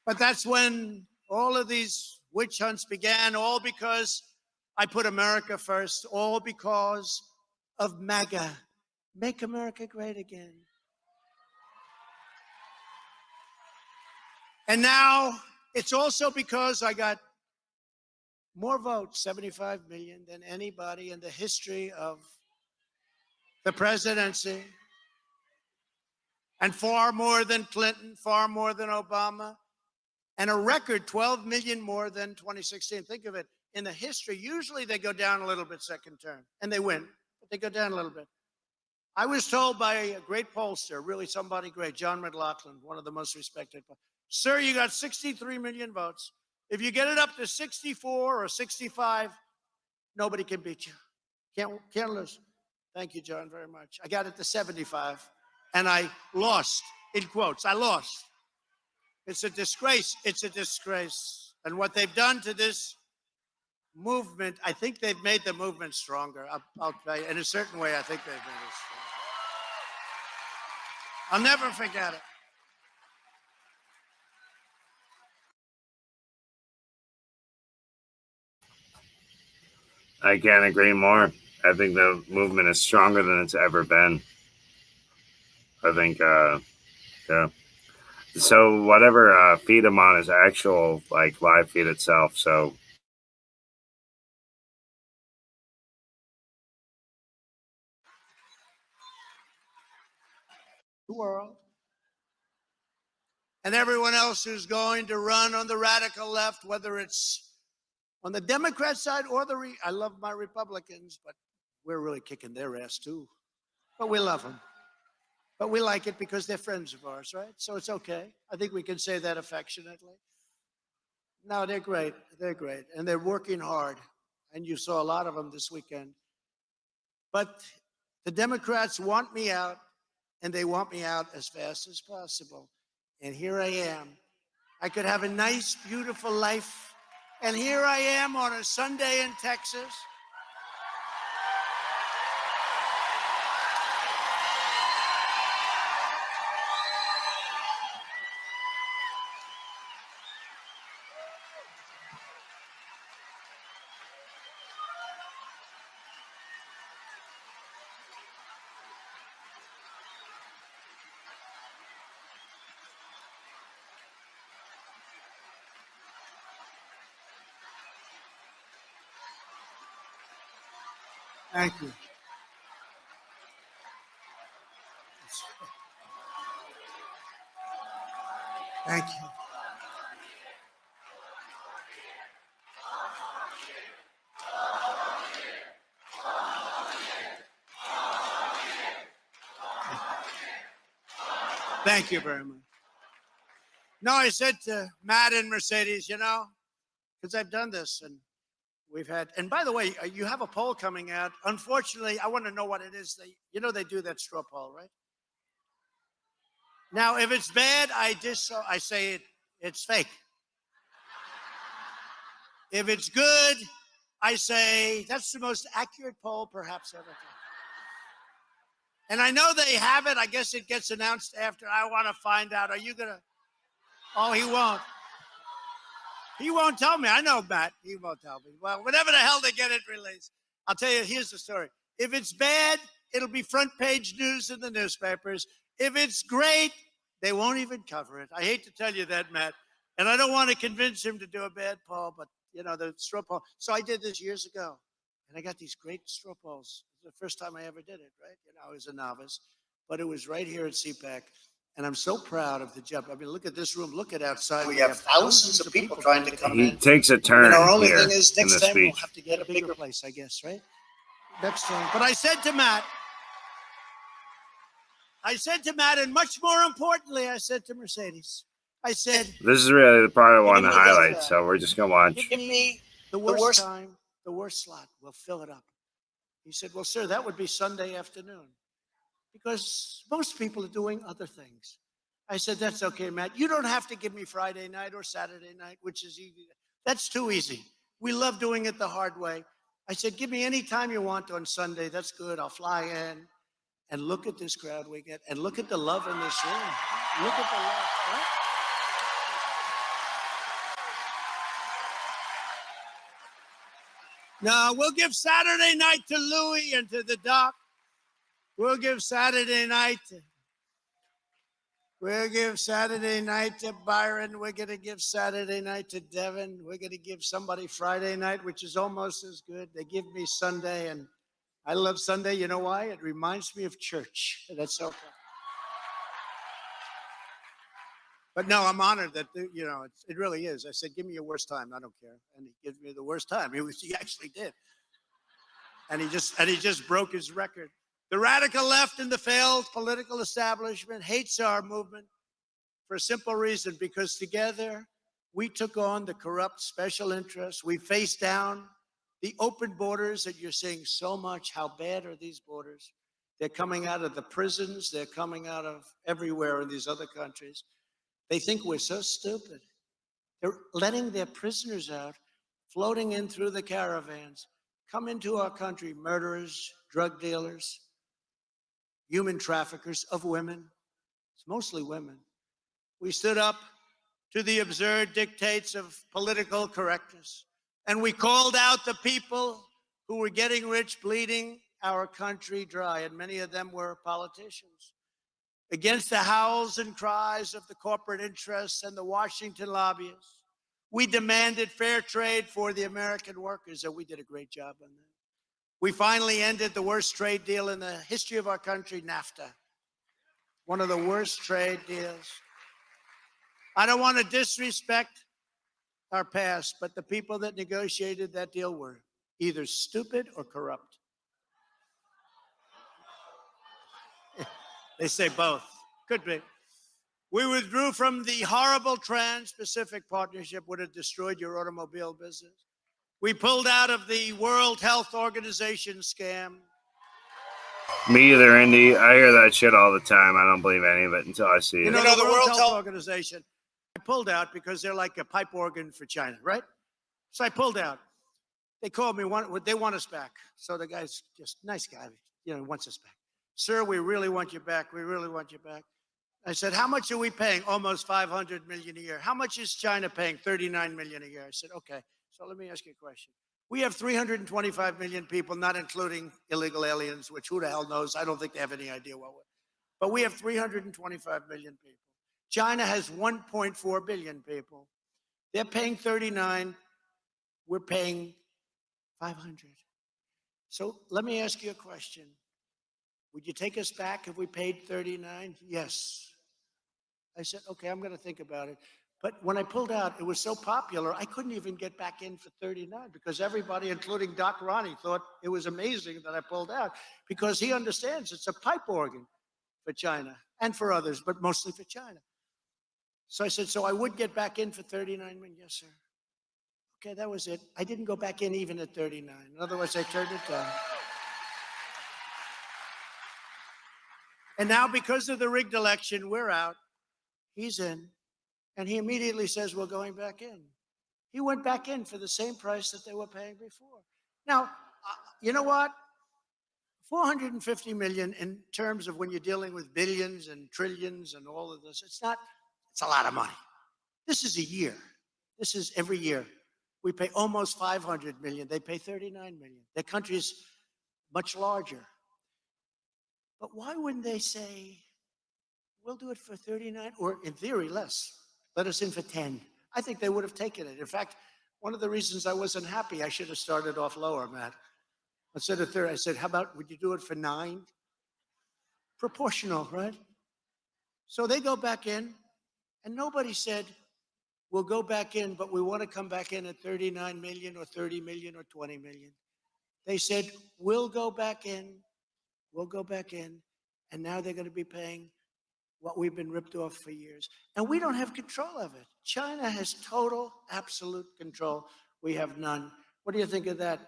But that's when all of these witch hunts began, all because I put America first, all because of MAGA. Make America great again. And now it's also because I got more votes, 75 million, than anybody in the history of the presidency. And far more than Clinton, far more than Obama, and a record 12 million more than 2016. Think of it, in the history, usually they go down a little bit second term, and they win, but they go down a little bit. I was told by a great pollster, really somebody great, John McLaughlin, one of the most respected. Sir, you got 63 million votes. If you get it up to 64 or 65, nobody can beat you. Can't lose. Thank you, John, very much. I got it to 75, and I lost, in quotes. I lost. It's a disgrace. It's a disgrace. And what they've done to this movement, I think they've made the movement stronger. I'll tell you, in a certain way, I think they've made it stronger. I'll never forget it. I can't agree more. I think the movement is stronger than it's ever been. I think, yeah. So whatever feed him on his actual live feed itself. So the world. And everyone else who's going to run on the radical left, whether it's on the Democrat side or I love my Republicans, but we're really kicking their ass too. But we love them. But we like it because they're friends of ours, right? So it's okay. I think we can say that affectionately. No, they're great. They're great. And they're working hard. And you saw a lot of them this weekend. But the Democrats want me out, and they want me out as fast as possible. And here I am. I could have a nice, beautiful life. And here I am on a Sunday in Texas. Thank you. Thank you. Thank you very much. No, I said to Matt and Mercedes, you know, because I've done this and we've had, and by the way, you have a poll coming out. Unfortunately, I want to know what it is. They do that straw poll, right? Now, if it's bad, I say it's fake. If it's good, I say that's the most accurate poll perhaps ever done. And I know they have it. I guess it gets announced after. I want to find out. Are you going to? Oh, he won't. He won't tell me. I know, Matt. He won't tell me. Well, whenever the hell they get it released. I'll tell you, here's the story. If it's bad, it'll be front page news in the newspapers. If it's great, they won't even cover it. I hate to tell you that, Matt. And I don't want to convince him to do a bad poll, but, you know, the straw poll. So I did this years ago, and I got these great straw polls. It was the first time I ever did it, right? You know, I was a novice, but it was right here at CPAC. And I'm so proud of the job. I mean, look at this room. Look at outside. We have thousands of people trying to come in. He takes a turn And our only here thing is in the next time we'll speech. have to get a bigger place, I guess, right? Next time. But I said to Matt, and much more importantly, I said to Mercedes, I said, This is really the part I want to highlight, so we're just going to watch. give me the worst time, the worst slot. We'll fill it up. He said, well, sir, that would be Sunday afternoon because most people are doing other things. I said, that's okay, Matt. You don't have to give me Friday night or Saturday night, which is easy. That's too easy. We love doing it the hard way. I said, give me any time you want on Sunday. That's good. I'll fly in. And look at this crowd we get. And look at the love in this room. Look at the love, right? No, we'll give Saturday night to Louie and to the doc. We'll give Saturday night to Byron. We're going to give Saturday night to Devin. We're going to give somebody Friday night, which is almost as good. They give me Sunday, and I love Sunday. You know why? It reminds me of church. That's okay. But no, I'm honored that, you know, it really is. I said, give me your worst time. I don't care. And he gives me the worst time. He actually did. And he just broke his record. The radical left and the failed political establishment hates our movement for a simple reason, because together we took on the corrupt special interests. We faced down the open borders that you're seeing so much. How bad are these borders? They're coming out of the prisons. They're coming out of everywhere in these other countries. They think we're so stupid. They're letting their prisoners out, floating in through the caravans, come into our country, murderers, drug dealers, human traffickers of women. It's mostly women. We stood up to the absurd dictates of political correctness, and we called out the people who were getting rich, bleeding our country dry, and many of them were politicians. Against the howls and cries of the corporate interests and the Washington lobbyists, we demanded fair trade for the American workers, and we did a great job on that. We finally ended the worst trade deal in the history of our country, NAFTA. one of the worst trade deals. I don't want to disrespect our past, but the people that negotiated that deal were either stupid or corrupt. They say both. Could be. We withdrew from the horrible Trans-Pacific Partnership, would have destroyed your automobile business. We pulled out of the World Health Organization scam. Me either, Indy. I hear that shit all the time. I don't believe any of it until I see it. You know, the World Health Organization, I pulled out because they're like a pipe organ for China, right? So I pulled out. They called me, they want us back. So the guy's just nice guy, wants us back. Sir, we really want you back. We really want you back. I said, how much are we paying? Almost 500 million a year. How much is China paying? 39 million a year. I said, okay. So let me ask you a question. We have 325 million people, not including illegal aliens, which who the hell knows? I don't think they have any idea what we're. But we have 325 million people. China has 1.4 billion people. They're paying 39. We're paying 500. So let me ask you a question. Would you take us back if we paid 39? Yes. I said, okay, I'm going to think about it. But when I pulled out, it was so popular, I couldn't even get back in for 39 because everybody, including Doc Ronnie, thought it was amazing that I pulled out because he understands it's a pipe organ for China and for others, but mostly for China. So I said, so I would get back in for 39 million? Yes, sir. Okay, that was it. I didn't go back in even at 39. In other words, I turned it down. And now because of the rigged election, we're out. He's in. And he immediately says, we're going back in. He went back in for the same price that they were paying before. Now, you know what? 450 million in terms of when you're dealing with billions and trillions and all of this, it's a lot of money. This is a year. This is every year. We pay almost 500 million. They pay 39 million. Their country is much larger. But why wouldn't they say, we'll do it for 39 or in theory less? Let us in for 10. I think they would have taken it. In fact, one of the reasons I wasn't happy, I should have started off lower, Matt. Instead of 30, I said, how about, would you do it for 9? Proportional, right? So they go back in, and nobody said, we'll go back in, but we want to come back in at 39 million or 30 million or 20 million. They said, we'll go back in, and now they're going to be paying what we've been ripped off for years. And we don't have control of it. China has total, absolute control. We have none. What do you think of that,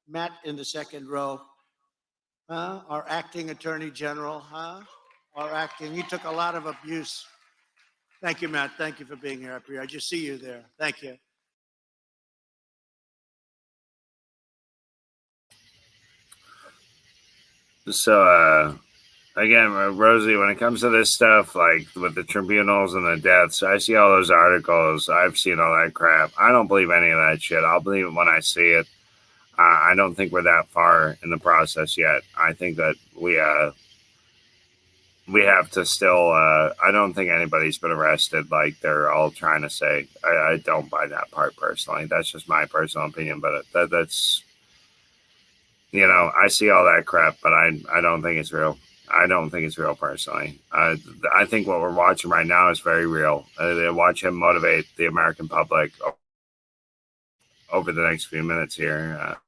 Matt in the second row? Our acting attorney general, you took a lot of abuse. Thank you, Matt. Thank you for being here up here. I just see you there. Thank you. So, again, Rosie, when it comes to this stuff, like with the tribunals and the deaths, I see all those articles. I've seen all that crap. I don't believe any of that shit. I'll believe it when I see it. I don't think we're that far in the process yet. I think that we have to still, I don't think anybody's been arrested like they're all trying to say. I don't buy that part personally. That's just my personal opinion, but that's, I see all that crap, but I don't think it's real. I don't think it's real personally. I think what we're watching right now is very real. They watch him motivate the American public over the next few minutes here.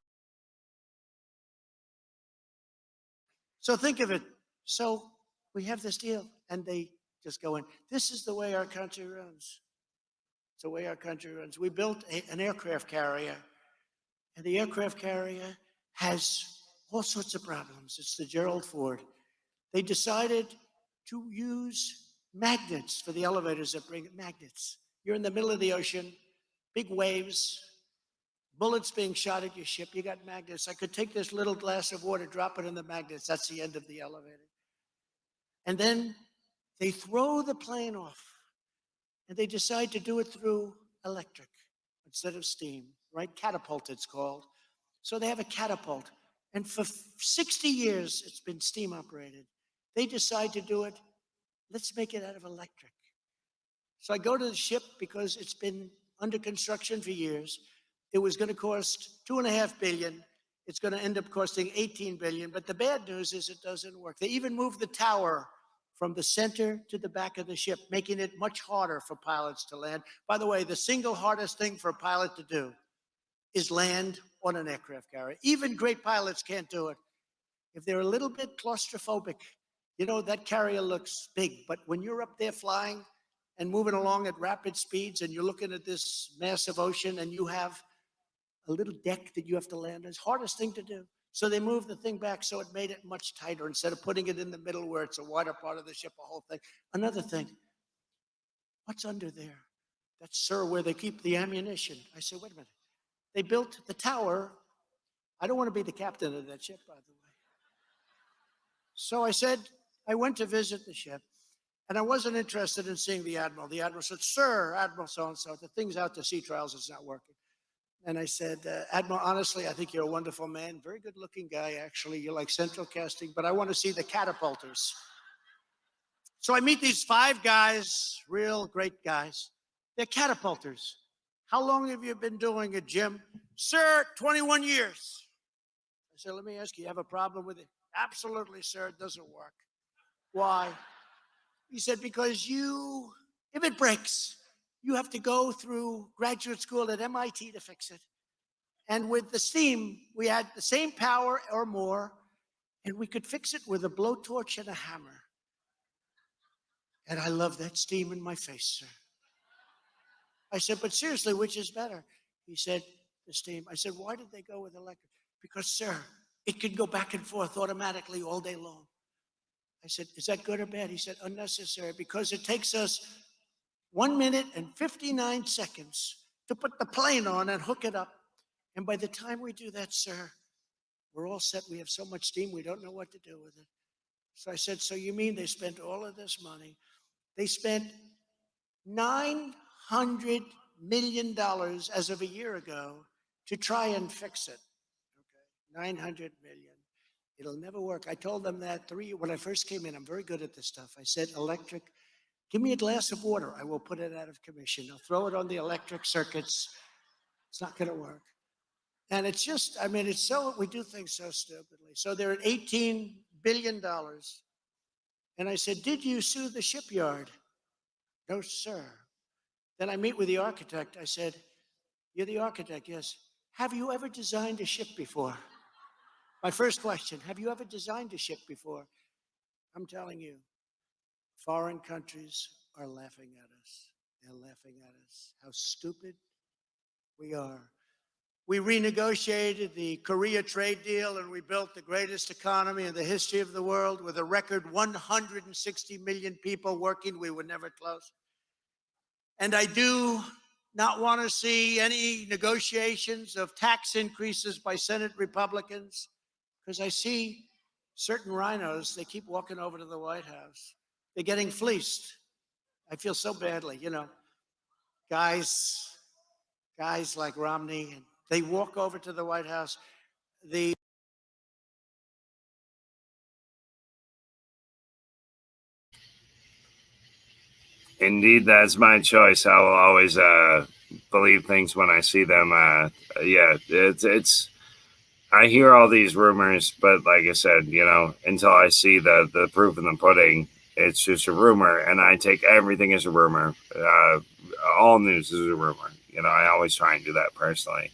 So think of it. So we have this deal, and they just go in. This is the way our country runs. It's the way our country runs. We built an aircraft carrier, and the aircraft carrier has all sorts of problems. It's the Gerald Ford. They decided to use magnets for the elevators that bring magnets. You're in the middle of the ocean, big waves, bullets being shot at your ship. You got magnets. I could take this little glass of water, drop it in the magnets. That's the end of the elevator. And then they throw the plane off, and they decide to do it through electric instead of steam, right? Catapult, it's called. So they have a catapult. And for 60 years, it's been steam operated. They decide to do it. Let's make it out of electric. So I go to the ship because it's been under construction for years. It was going to cost $2.5 billion. It's going to end up costing $18 billion. But the bad news is it doesn't work. They even moved the tower from the center to the back of the ship, making it much harder for pilots to land. By the way, the single hardest thing for a pilot to do is land on an aircraft carrier. Even great pilots can't do it. If they're a little bit claustrophobic, you know, that carrier looks big, but when you're up there flying and moving along at rapid speeds and you're looking at this massive ocean and you have a little deck that you have to land, it's the hardest thing to do. So they moved the thing back so it made it much tighter instead of putting it in the middle where it's a wider part of the ship, a whole thing. Another thing, what's under there? That's, sir, where they keep the ammunition. I said, wait a minute. They built the tower. I don't want to be the captain of that ship, by the way. So I said, I went to visit the ship, and I wasn't interested in seeing the admiral. The admiral said, sir, Admiral so-and-so, the thing's out to sea trials, it's not working. And I said, Admiral, honestly, I think you're a wonderful man. Very good looking guy, actually. You're like central casting, but I want to see the catapulters. So I meet these 5 guys, real great guys. They're catapulters. How long have you been doing it, Jim? Sir, 21 years. I said, let me ask you, you have a problem with it? Absolutely, sir, it doesn't work. Why? He said, because if it breaks, you have to go through graduate school at MIT to fix it. And with the steam, we had the same power or more, and we could fix it with a blowtorch and a hammer. And I love that steam in my face, sir. I said, but seriously, which is better? He said, the steam. I said, why did they go with electric? Because, sir, it could go back and forth automatically all day long. I said, is that good or bad? He said, unnecessary, because it takes us 1 minute and 59 seconds to put the plane on and hook it up. And by the time we do that, sir, we're all set. We have so much steam, we don't know what to do with it. So I said, so you mean they spent all of this money? They spent $900 million as of a year ago to try and fix it. Okay, 900 million. It'll never work. I told them that when I first came in. I'm very good at this stuff. I said, electric, give me a glass of water. I will put it out of commission. I'll throw it on the electric circuits. It's not going to work. And it's just, I mean, it's so, we do things so stupidly. So they're at $18 billion. And I said, did you sue the shipyard? No, sir. Then I meet with the architect. I said, you're the architect, yes. Have you ever designed a ship before? My first question, have you ever designed a ship before? I'm telling you, foreign countries are laughing at us. They're laughing at us. How stupid we are. We renegotiated the Korea trade deal and we built the greatest economy in the history of the world with a record 160 million people working. We were never close. And I do not want to see any negotiations of tax increases by Senate Republicans, because I see certain rhinos, they keep walking over to the White House. They're getting fleeced. I feel so badly, you know, guys like Romney, and they walk over to the White House. Indeed, that's my choice. I will always believe things when I see them. Yeah, it's. I hear all these rumors, but like I said, you know, until I see the proof in the pudding, it's just a rumor, and I take everything as a rumor. All news is a rumor. You know, I always try and do that personally.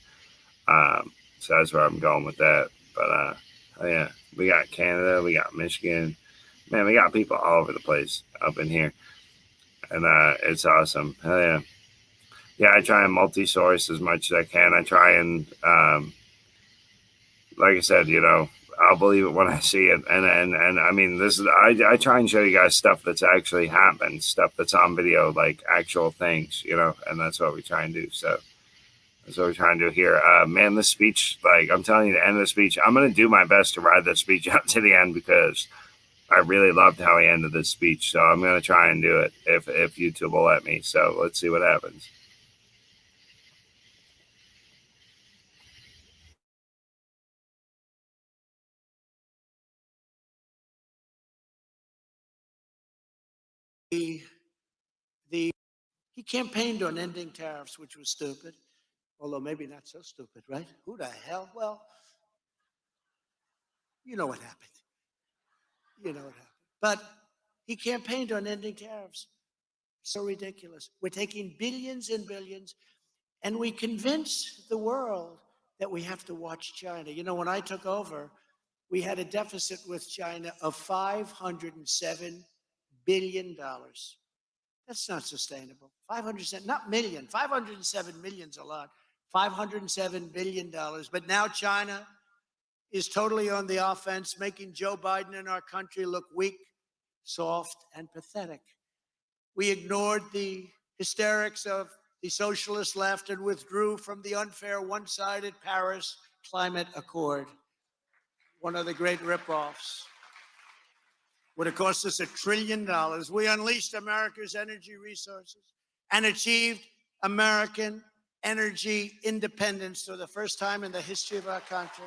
So that's where I'm going with that. But yeah, we got Canada, we got Michigan. Man, we got people all over the place up in here. And it's awesome. Hell yeah. Yeah, I try and multi-source as much as I can. I try and, like I said, you know, I'll believe it when I see it. And I mean, this is, I try and show you guys stuff that's actually happened, stuff that's on video, like actual things, you know, and that's what we try and do. So that's what we're trying to do here. Man, this speech, like I'm telling you, the end of the speech, I'm going to do my best to ride this speech out to the end because I really loved how he ended this speech. So I'm going to try and do it if YouTube will let me. So let's see what happens. He campaigned on ending tariffs, which was stupid, although maybe not so stupid, right? Who the hell? Well, you know what happened. You know what happened. But He campaigned on ending tariffs. So ridiculous. We're taking billions and billions, and we convince the world that we have to watch China. You know, when I took over, we had a deficit with China of $507 billion. That's not sustainable. 507, not million, 507 million's a lot. $507 billion. But now China is totally on the offense, making Joe Biden and our country look weak, soft, and pathetic. We ignored the hysterics of the socialist left and withdrew from the unfair one-sided Paris Climate Accord, one of the great ripoffs. Would have cost us $1 trillion. We unleashed America's energy resources and achieved American energy independence for the first time in the history of our country.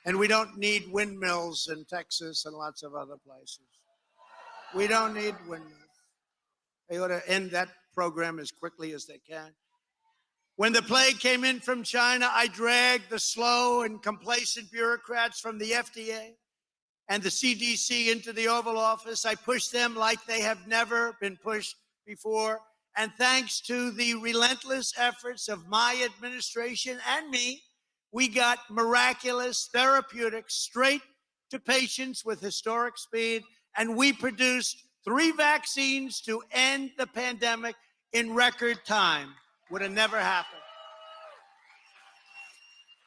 And we don't need windmills in Texas and lots of other places. We don't need windmills. They ought to end that program as quickly as they can. When the plague came in from China, I dragged the slow and complacent bureaucrats from the FDA and the CDC into the Oval Office. I pushed them like they have never been pushed before. And thanks to the relentless efforts of my administration and me, we got miraculous therapeutics straight to patients with historic speed. And we produced 3 vaccines to end the pandemic in record time. Would have never happened.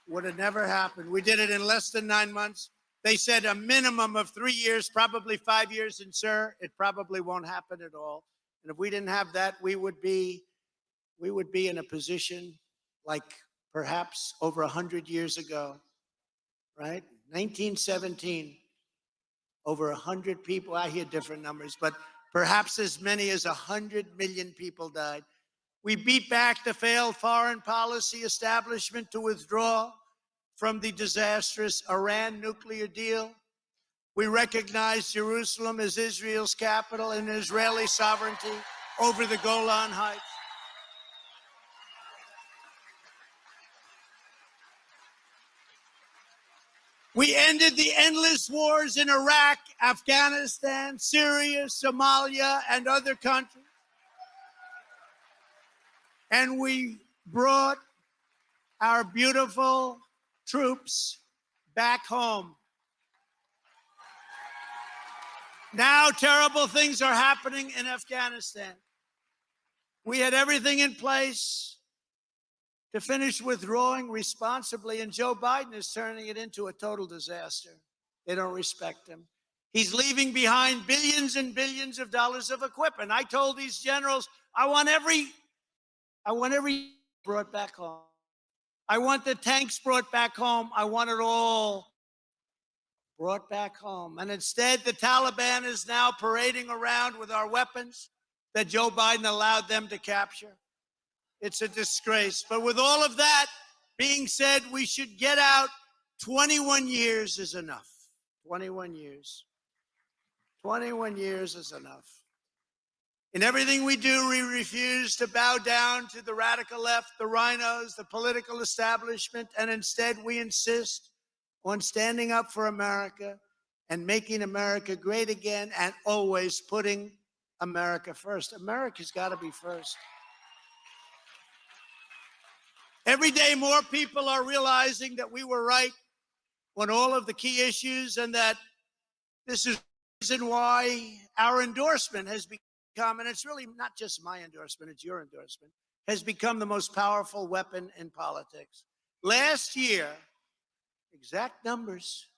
Would have never happened. We did it in less than 9 months. They said a minimum of 3 years, probably 5 years. And sir, it probably won't happen at all. And if we didn't have that, we would be in a position like perhaps over 100 years ago, right? 1917, over 100 people. I hear different numbers, but perhaps as many as 100 million people died. We beat back the failed foreign policy establishment to withdraw from the disastrous Iran nuclear deal. We recognized Jerusalem as Israel's capital and Israeli sovereignty over the Golan Heights. We ended the endless wars in Iraq, Afghanistan, Syria, Somalia, and other countries. And we brought our beautiful troops back home. Now terrible things are happening in Afghanistan. We had everything in place to finish withdrawing responsibly, and Joe Biden is turning it into a total disaster. They don't respect him. He's leaving behind billions and billions of dollars of equipment. I told these generals, I want every brought back home. I want the tanks brought back home. I want it all brought back home. And instead, the Taliban is now parading around with our weapons that Joe Biden allowed them to capture. It's a disgrace. But with all of that being said, we should get out. 21 years is enough. 21 years. 21 years is enough. In everything we do, we refuse to bow down to the radical left, the rhinos, the political establishment, and instead we insist on standing up for America and making America great again and always putting America first. America's got to be first. Every day, more people are realizing that we were right on all of the key issues and that this is the reason why our endorsement has become, and it's really not just my endorsement, it's your endorsement, has become the most powerful weapon in politics. Last year, exact numbers,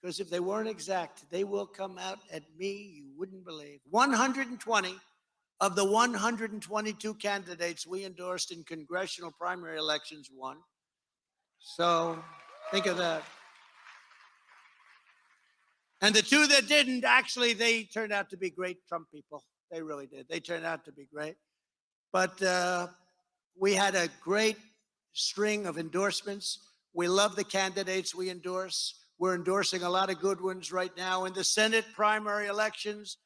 because if they weren't exact, they will come out at me, you wouldn't believe. 120 of the 122 candidates we endorsed in congressional primary elections won. So think of that. And the 2 that didn't, actually, they turned out to be great Trump people. They really did. They turned out to be great. But we had a great string of endorsements. We love the candidates we endorse. We're endorsing a lot of good ones right now. In the Senate primary elections,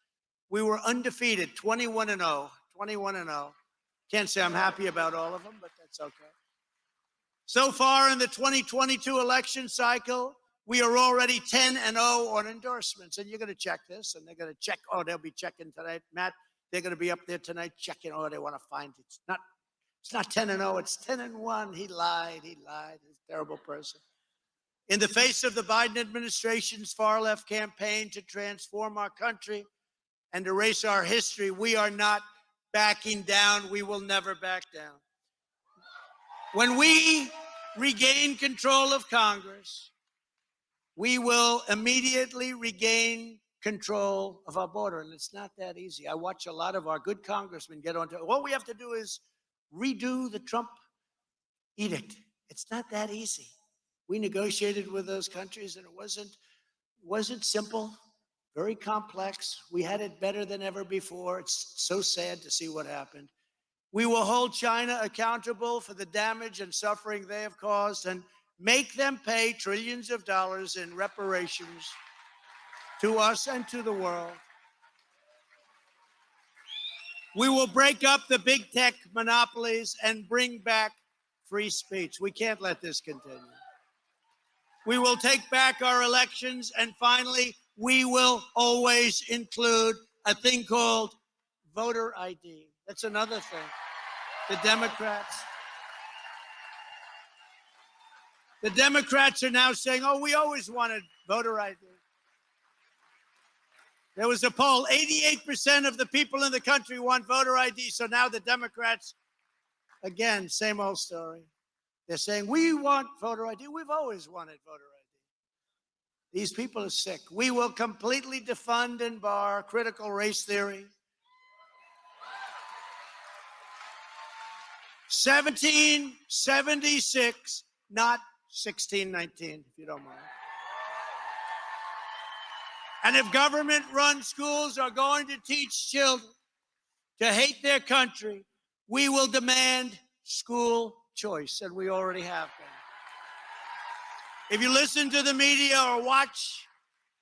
we were undefeated, 21-0, 21-0. Can't say I'm happy about all of them, but that's okay. So far in the 2022 election cycle, we are already 10-0 on endorsements. And you're going to check this, and they're going to check. Oh, they'll be checking tonight, Matt. They're going to be up there tonight checking. Oh, they want to find it. It's not 10-0. It's 10-1. He lied. He's a terrible person. In the face of the Biden administration's far-left campaign to transform our country and erase our history, we are not backing down. We will never back down. When we regain control of Congress, we will immediately regain control of our border. And it's not that easy. I watch a lot of our good congressmen get onto it. All we have to do is redo the Trump edict. It's not that easy. We negotiated with those countries, and it wasn't simple, very complex. We had it better than ever before. It's so sad to see what happened. We will hold China accountable for the damage and suffering they have caused and make them pay trillions of dollars in reparations to us and to the world. We will break up the big tech monopolies and bring back free speech. We can't let this continue. We will take back our elections, and finally, we will always include a thing called voter ID. That's another thing. The Democrats are now saying, oh, we always wanted voter ID. There was a poll, 88% of the people in the country want voter ID. So now the Democrats, again, same old story. They're saying, we want voter ID. We've always wanted voter ID. These people are sick. We will completely defund and bar critical race theory. 1776, not 1619, if you don't mind. And if government-run schools are going to teach children to hate their country, we will demand school choice, and we already have been. If you listen to the media or watch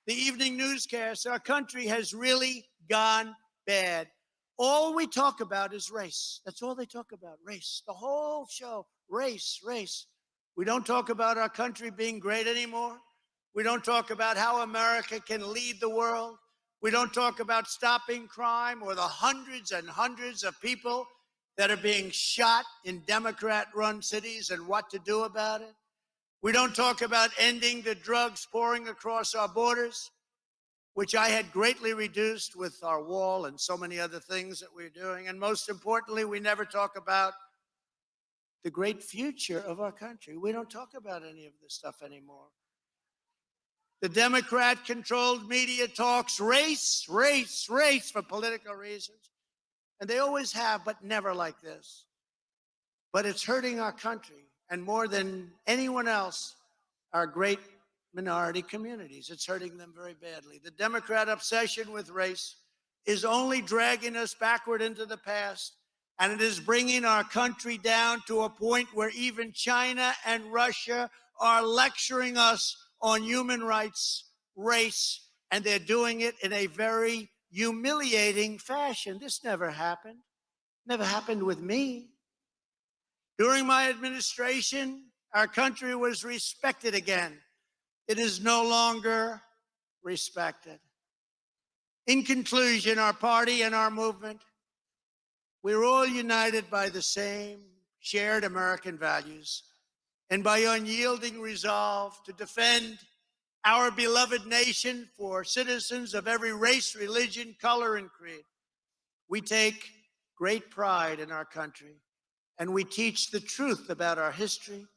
the evening newscasts, our country has really gone bad. All we talk about is race. That's all they talk about, race. The whole show, race, race. We don't talk about our country being great anymore. We don't talk about how America can lead the world. We don't talk about stopping crime or the hundreds and hundreds of people that are being shot in Democrat-run cities and what to do about it. We don't talk about ending the drugs pouring across our borders, which I had greatly reduced with our wall and so many other things that we're doing. And most importantly, we never talk about the great future of our country. We don't talk about any of this stuff anymore. The Democrat-controlled media talks race, race, race for political reasons. And they always have, but never like this. But it's hurting our country. And more than anyone else, our great minority communities. It's hurting them very badly. The Democrat obsession with race is only dragging us backward into the past, and it is bringing our country down to a point where even China and Russia are lecturing us on human rights, race, and they're doing it in a very humiliating fashion. This never happened. Never happened with me. During my administration, our country was respected again. It is no longer respected. In conclusion, our party and our movement, we're all united by the same shared American values and by unyielding resolve to defend our beloved nation for citizens of every race, religion, color, and creed. We take great pride in our country, and we teach the truth about our history.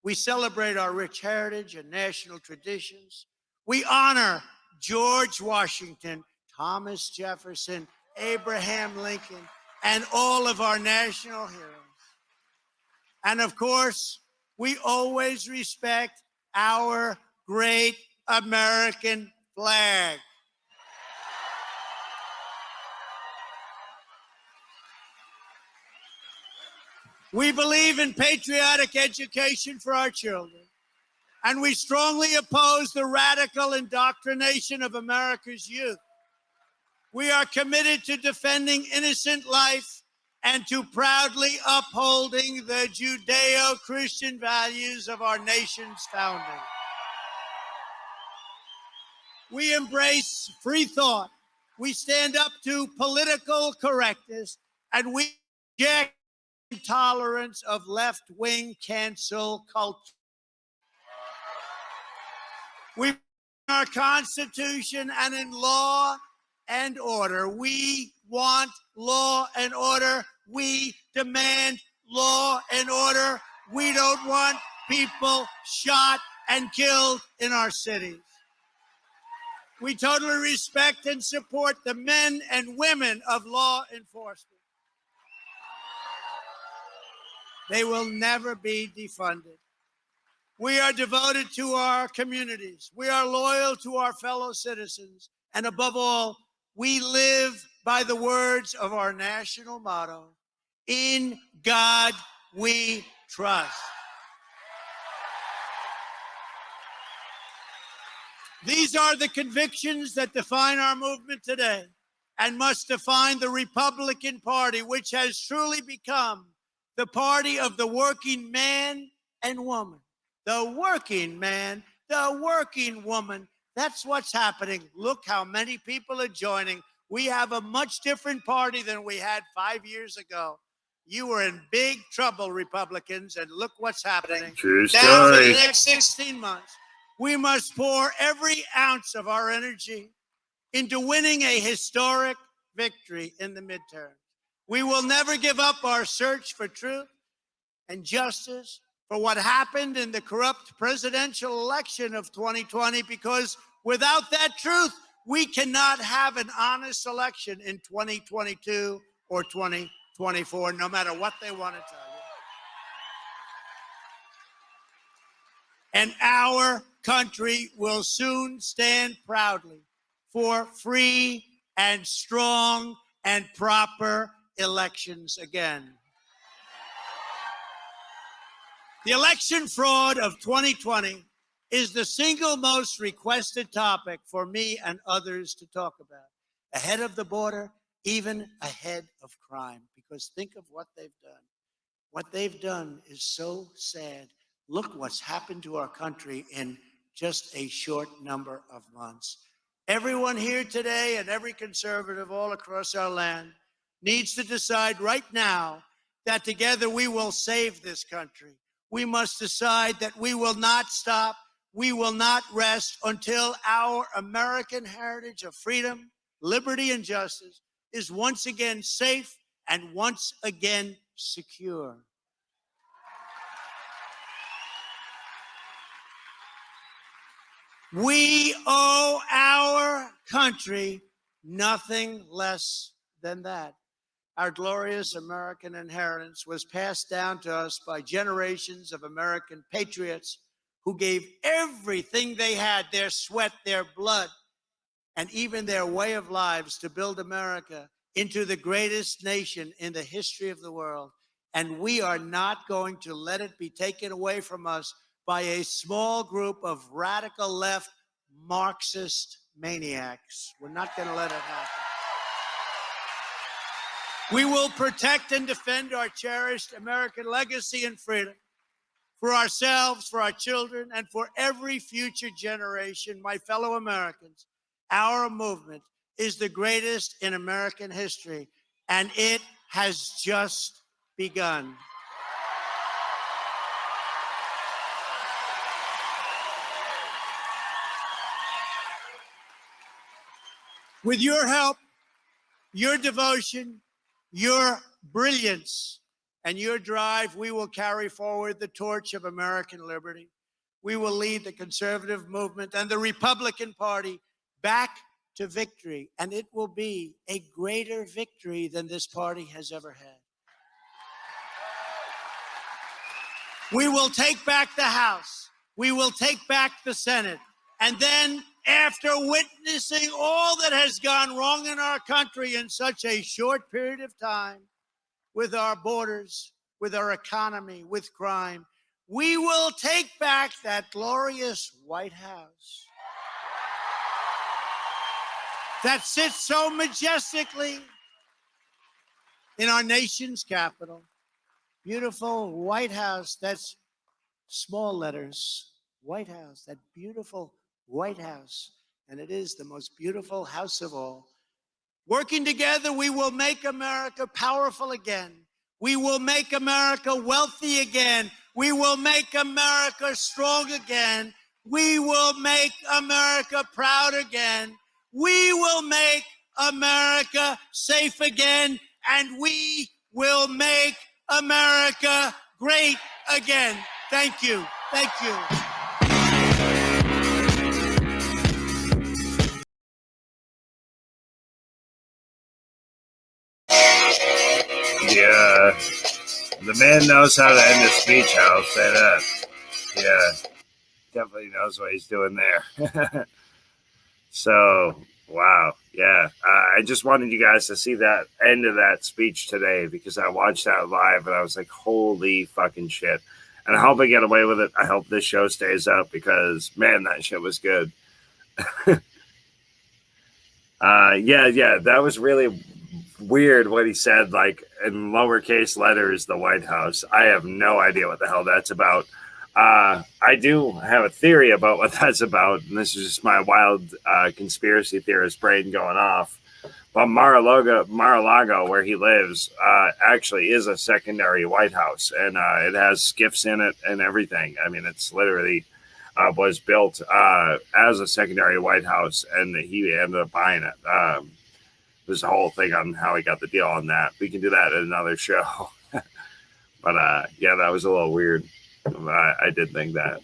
We celebrate our rich heritage and national traditions. We honor George Washington, Thomas Jefferson, Abraham Lincoln, and all of our national heroes. And of course, we always respect our great American flag. We believe in patriotic education for our children, and we strongly oppose the radical indoctrination of America's youth. We are committed to defending innocent life and to proudly upholding the Judeo-Christian values of our nation's founding. We embrace free thought. We stand up to political correctness, and we reject intolerance of left-wing cancel culture. We, in our Constitution and in law and order, we want law and order. We demand law and order. We don't want people shot and killed in our cities. We totally respect and support the men and women of law enforcement. They will never be defunded. We are devoted to our communities. We are loyal to our fellow citizens. And above all, we live by the words of our national motto, "In God we trust." These are the convictions that define our movement today and must define the Republican Party, which has truly become the party of the working man and woman. The working man, the working woman. That's what's happening. Look how many people are joining. We have a much different party than we had 5 years ago. You were in big trouble, Republicans, and look what's happening. True story. Now, for the next 16 months, we must pour every ounce of our energy into winning a historic victory in the midterm. We will never give up our search for truth and justice for what happened in the corrupt presidential election of 2020, because without that truth, we cannot have an honest election in 2022 or 2024, no matter what they want to tell you. And our country will soon stand proudly for free and strong and proper elections again. The election fraud of 2020 is the single most requested topic for me and others to talk about. Ahead of the border, even ahead of crime. Because think of what they've done. What they've done is so sad. Look what's happened to our country in just a short number of months. Everyone here today and every conservative all across our land needs to decide right now that together we will save this country. We must decide that we will not stop, we will not rest until our American heritage of freedom, liberty, and justice is once again safe and once again secure. We owe our country nothing less than that. Our glorious American inheritance was passed down to us by generations of American patriots who gave everything they had, their sweat, their blood, and even their way of lives to build America into the greatest nation in the history of the world. And we are not going to let it be taken away from us by a small group of radical left Marxist maniacs. We're not going to let it happen. We will protect and defend our cherished American legacy and freedom for ourselves, for our children, and for every future generation. My fellow Americans, our movement is the greatest in American history, and it has just begun. With your help, your devotion, your brilliance, and your drive, we will carry forward the torch of American liberty. We will lead the conservative movement and the Republican Party back to victory, and it will be a greater victory than this party has ever had. We will take back the House. We will take back the Senate. And then, after witnessing all that has gone wrong in our country in such a short period of time, with our borders, with our economy, with crime, we will take back that glorious White House that sits so majestically in our nation's capital. Beautiful White House. That's small letters. White House, that beautiful White House. And it is the most beautiful house of all. Working together, we will make America powerful again. We will make America wealthy again. We will make America strong again. We will make America proud again. We will make America safe again. And we will make America great again. Thank you. Thank you. Yeah, the man knows how to end a speech, I'll say that. Yeah, definitely knows what he's doing there. So, wow, yeah. I just wanted you guys to see that end of that speech today because I watched that live and I was like, holy fucking shit. And I hope I get away with it. I hope this show stays up because, man, that shit was good. Yeah, that was really weird what he said, like in lowercase letters, the White House. I have no idea what the hell that's about. I do have a theory about what that's about, and this is just my wild conspiracy theorist brain going off. But Mar-a-Lago, where he lives, actually is a secondary White House, and it has skiffs in it and everything. I mean, it's literally was built as a secondary White House, and he ended up buying it. There's a whole thing on how he got the deal on that. We can do that in another show. But yeah, that was a little weird. I did think that.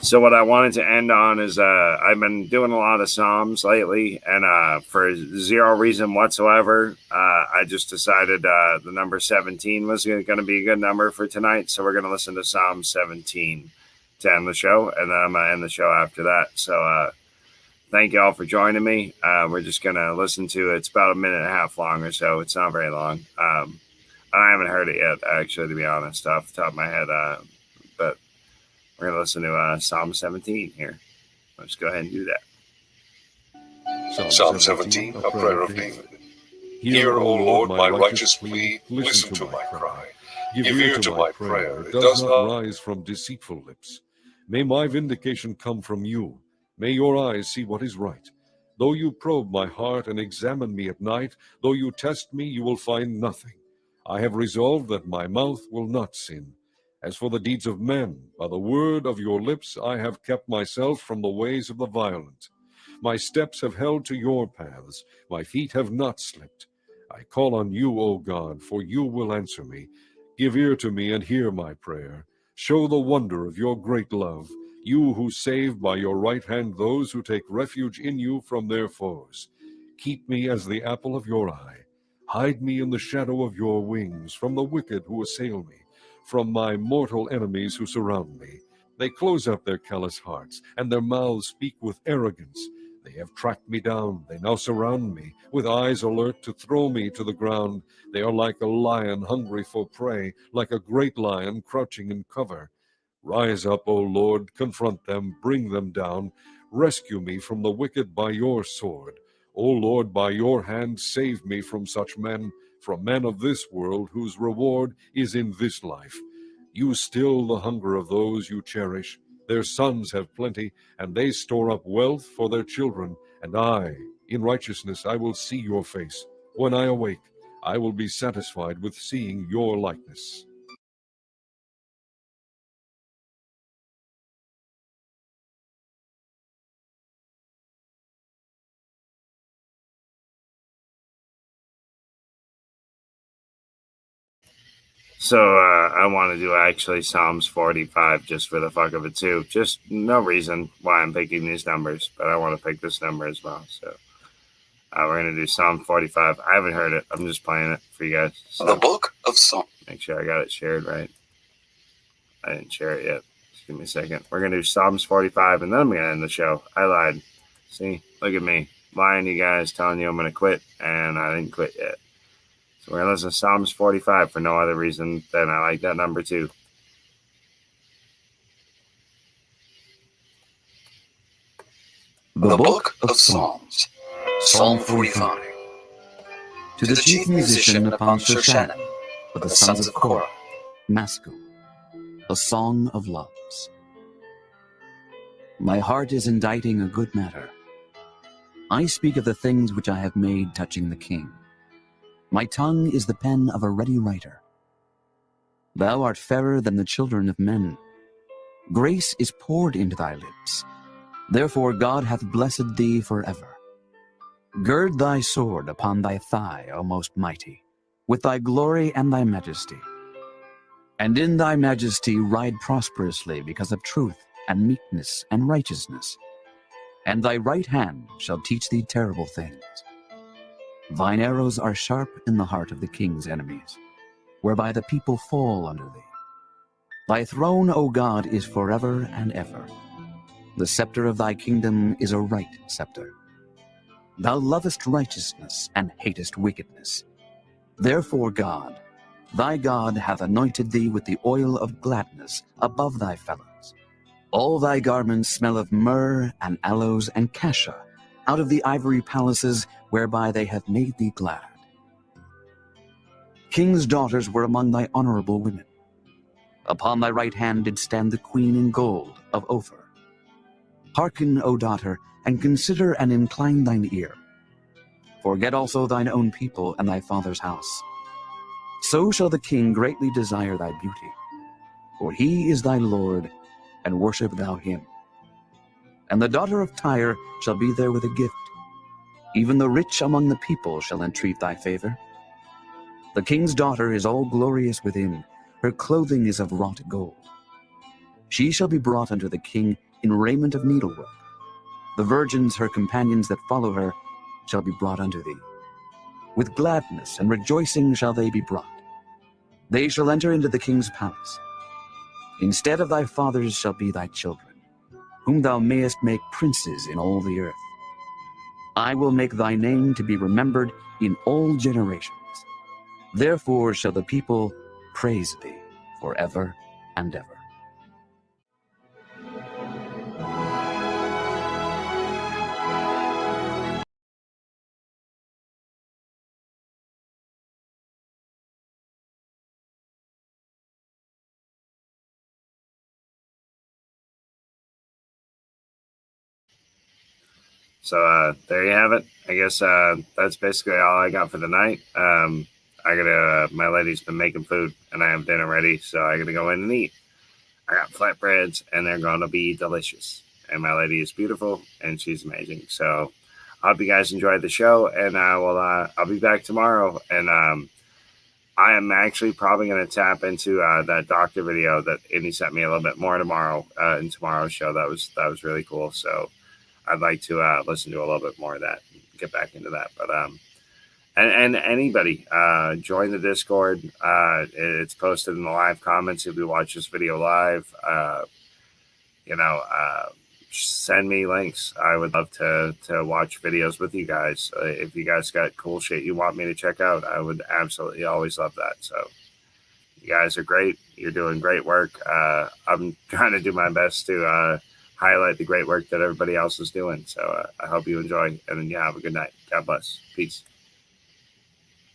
So what I wanted to end on is I've been doing a lot of Psalms lately, and for zero reason whatsoever, I just decided the number 17 was going to be a good number for tonight. So we're going to listen to Psalm 17 to end the show, and then I'm going to end the show after that. So thank you all for joining me. We're just going to listen to it. It's about a minute and a half long or so. It's not very long. I haven't heard it yet, actually, to be honest, off the top of my head. But we're going to listen to Psalm 17 here. Let's go ahead and do that. Psalm 17, a prayer of David. Hear, O Lord, my righteous plea. Listen to my cry. Give ear to my prayer. It does not rise from deceitful lips. May my vindication come from you. May your eyes see what is right. Though you probe my heart and examine me at night, though you test me, you will find nothing. I have resolved that my mouth will not sin. As for the deeds of men, by the word of your lips I have kept myself from the ways of the violent. My steps have held to your paths, my feet have not slipped. I call on you, O God, for you will answer me. Give ear to me and hear my prayer. Show the wonder of your great love, you who save by your right hand those who take refuge in you from their foes. Keep me as the apple of your eye. Hide me in the shadow of your wings from the wicked who assail me, from my mortal enemies who surround me. They close up their callous hearts, and their mouths speak with arrogance. They have tracked me down. They now surround me, with eyes alert to throw me to the ground. They are like a lion hungry for prey, like a great lion crouching in cover. Rise up, O Lord, confront them, bring them down. Rescue me from the wicked by your sword. O Lord, by your hand save me from such men, from men of this world whose reward is in this life. You still the hunger of those you cherish. Their sons have plenty, and they store up wealth for their children. And I, in righteousness, I will see your face. When I awake, I will be satisfied with seeing your likeness. So I want to do actually Psalms 45 just for the fuck of it too. Just no reason why I'm picking these numbers, but I want to pick this number as well. So we're going to do Psalm 45. I haven't heard it. I'm just playing it for you guys. So the book of Psalms. Make sure I got it shared right. I didn't share it yet. Just give me a second. We're going to do Psalms 45, and then I'm going to end the show. I lied. See? Look at me. Lying to you guys, telling you I'm going to quit, and I didn't quit yet. So we're going to listen to Psalms 45 for no other reason than I like that number too. The book of Psalms, Psalm 45. To the chief musician upon Shoshannon, for the sons of Korah, Masku, a song of loves. My heart is inditing a good matter. I speak of the things which I have made touching the king. My tongue is the pen of a ready writer. Thou art fairer than the children of men. Grace is poured into thy lips. Therefore God hath blessed thee forever. Gird thy sword upon thy thigh, O most mighty, with thy glory and thy majesty. And in thy majesty ride prosperously because of truth and meekness and righteousness. And thy right hand shall teach thee terrible things. Thine arrows are sharp in the heart of the king's enemies, whereby the people fall under thee. Thy throne, O God, is forever and ever. The scepter of thy kingdom is a right scepter. Thou lovest righteousness and hatest wickedness. Therefore God, thy God, hath anointed thee with the oil of gladness above thy fellows. All thy garments smell of myrrh and aloes and cassia, out of the ivory palaces whereby they have made thee glad. King's daughters were among thy honorable women. Upon thy right hand did stand the queen in gold of Ophir. Hearken, O daughter, and consider and incline thine ear. Forget also thine own people and thy father's house. So shall the king greatly desire thy beauty, for he is thy Lord, and worship thou him. And the daughter of Tyre shall be there with a gift. Even the rich among the people shall entreat thy favor. The king's daughter is all glorious within. Her clothing is of wrought gold. She shall be brought unto the king in raiment of needlework. The virgins, her companions that follow her, shall be brought unto thee. With gladness and rejoicing shall they be brought. They shall enter into the king's palace. Instead of thy fathers shall be thy children, whom thou mayest make princes in all the earth. I will make thy name to be remembered in all generations. Therefore shall the people praise thee forever and ever. So there you have it. I guess that's basically all I got for the night. I gotta. My lady's been making food, and I have dinner ready, so I gotta go in and eat. I got flatbreads, and they're gonna be delicious. And my lady is beautiful, and she's amazing. So I hope you guys enjoyed the show, and I'll be back tomorrow. And I am actually probably gonna tap into that doctor video that Indy sent me a little bit more tomorrow in tomorrow's show. That was really cool. So I'd like to listen to a little bit more of that, get back into that. But and anybody join the Discord. It's posted in the live comments if you watch this video live. Send me links. I would love to watch videos with you guys. If you guys got cool shit you want me to check out, I would absolutely always love that. So you guys are great. You're doing great work. I'm trying to do my best to highlight the great work that everybody else is doing. So I hope you enjoy, and have a good night. God bless. Peace.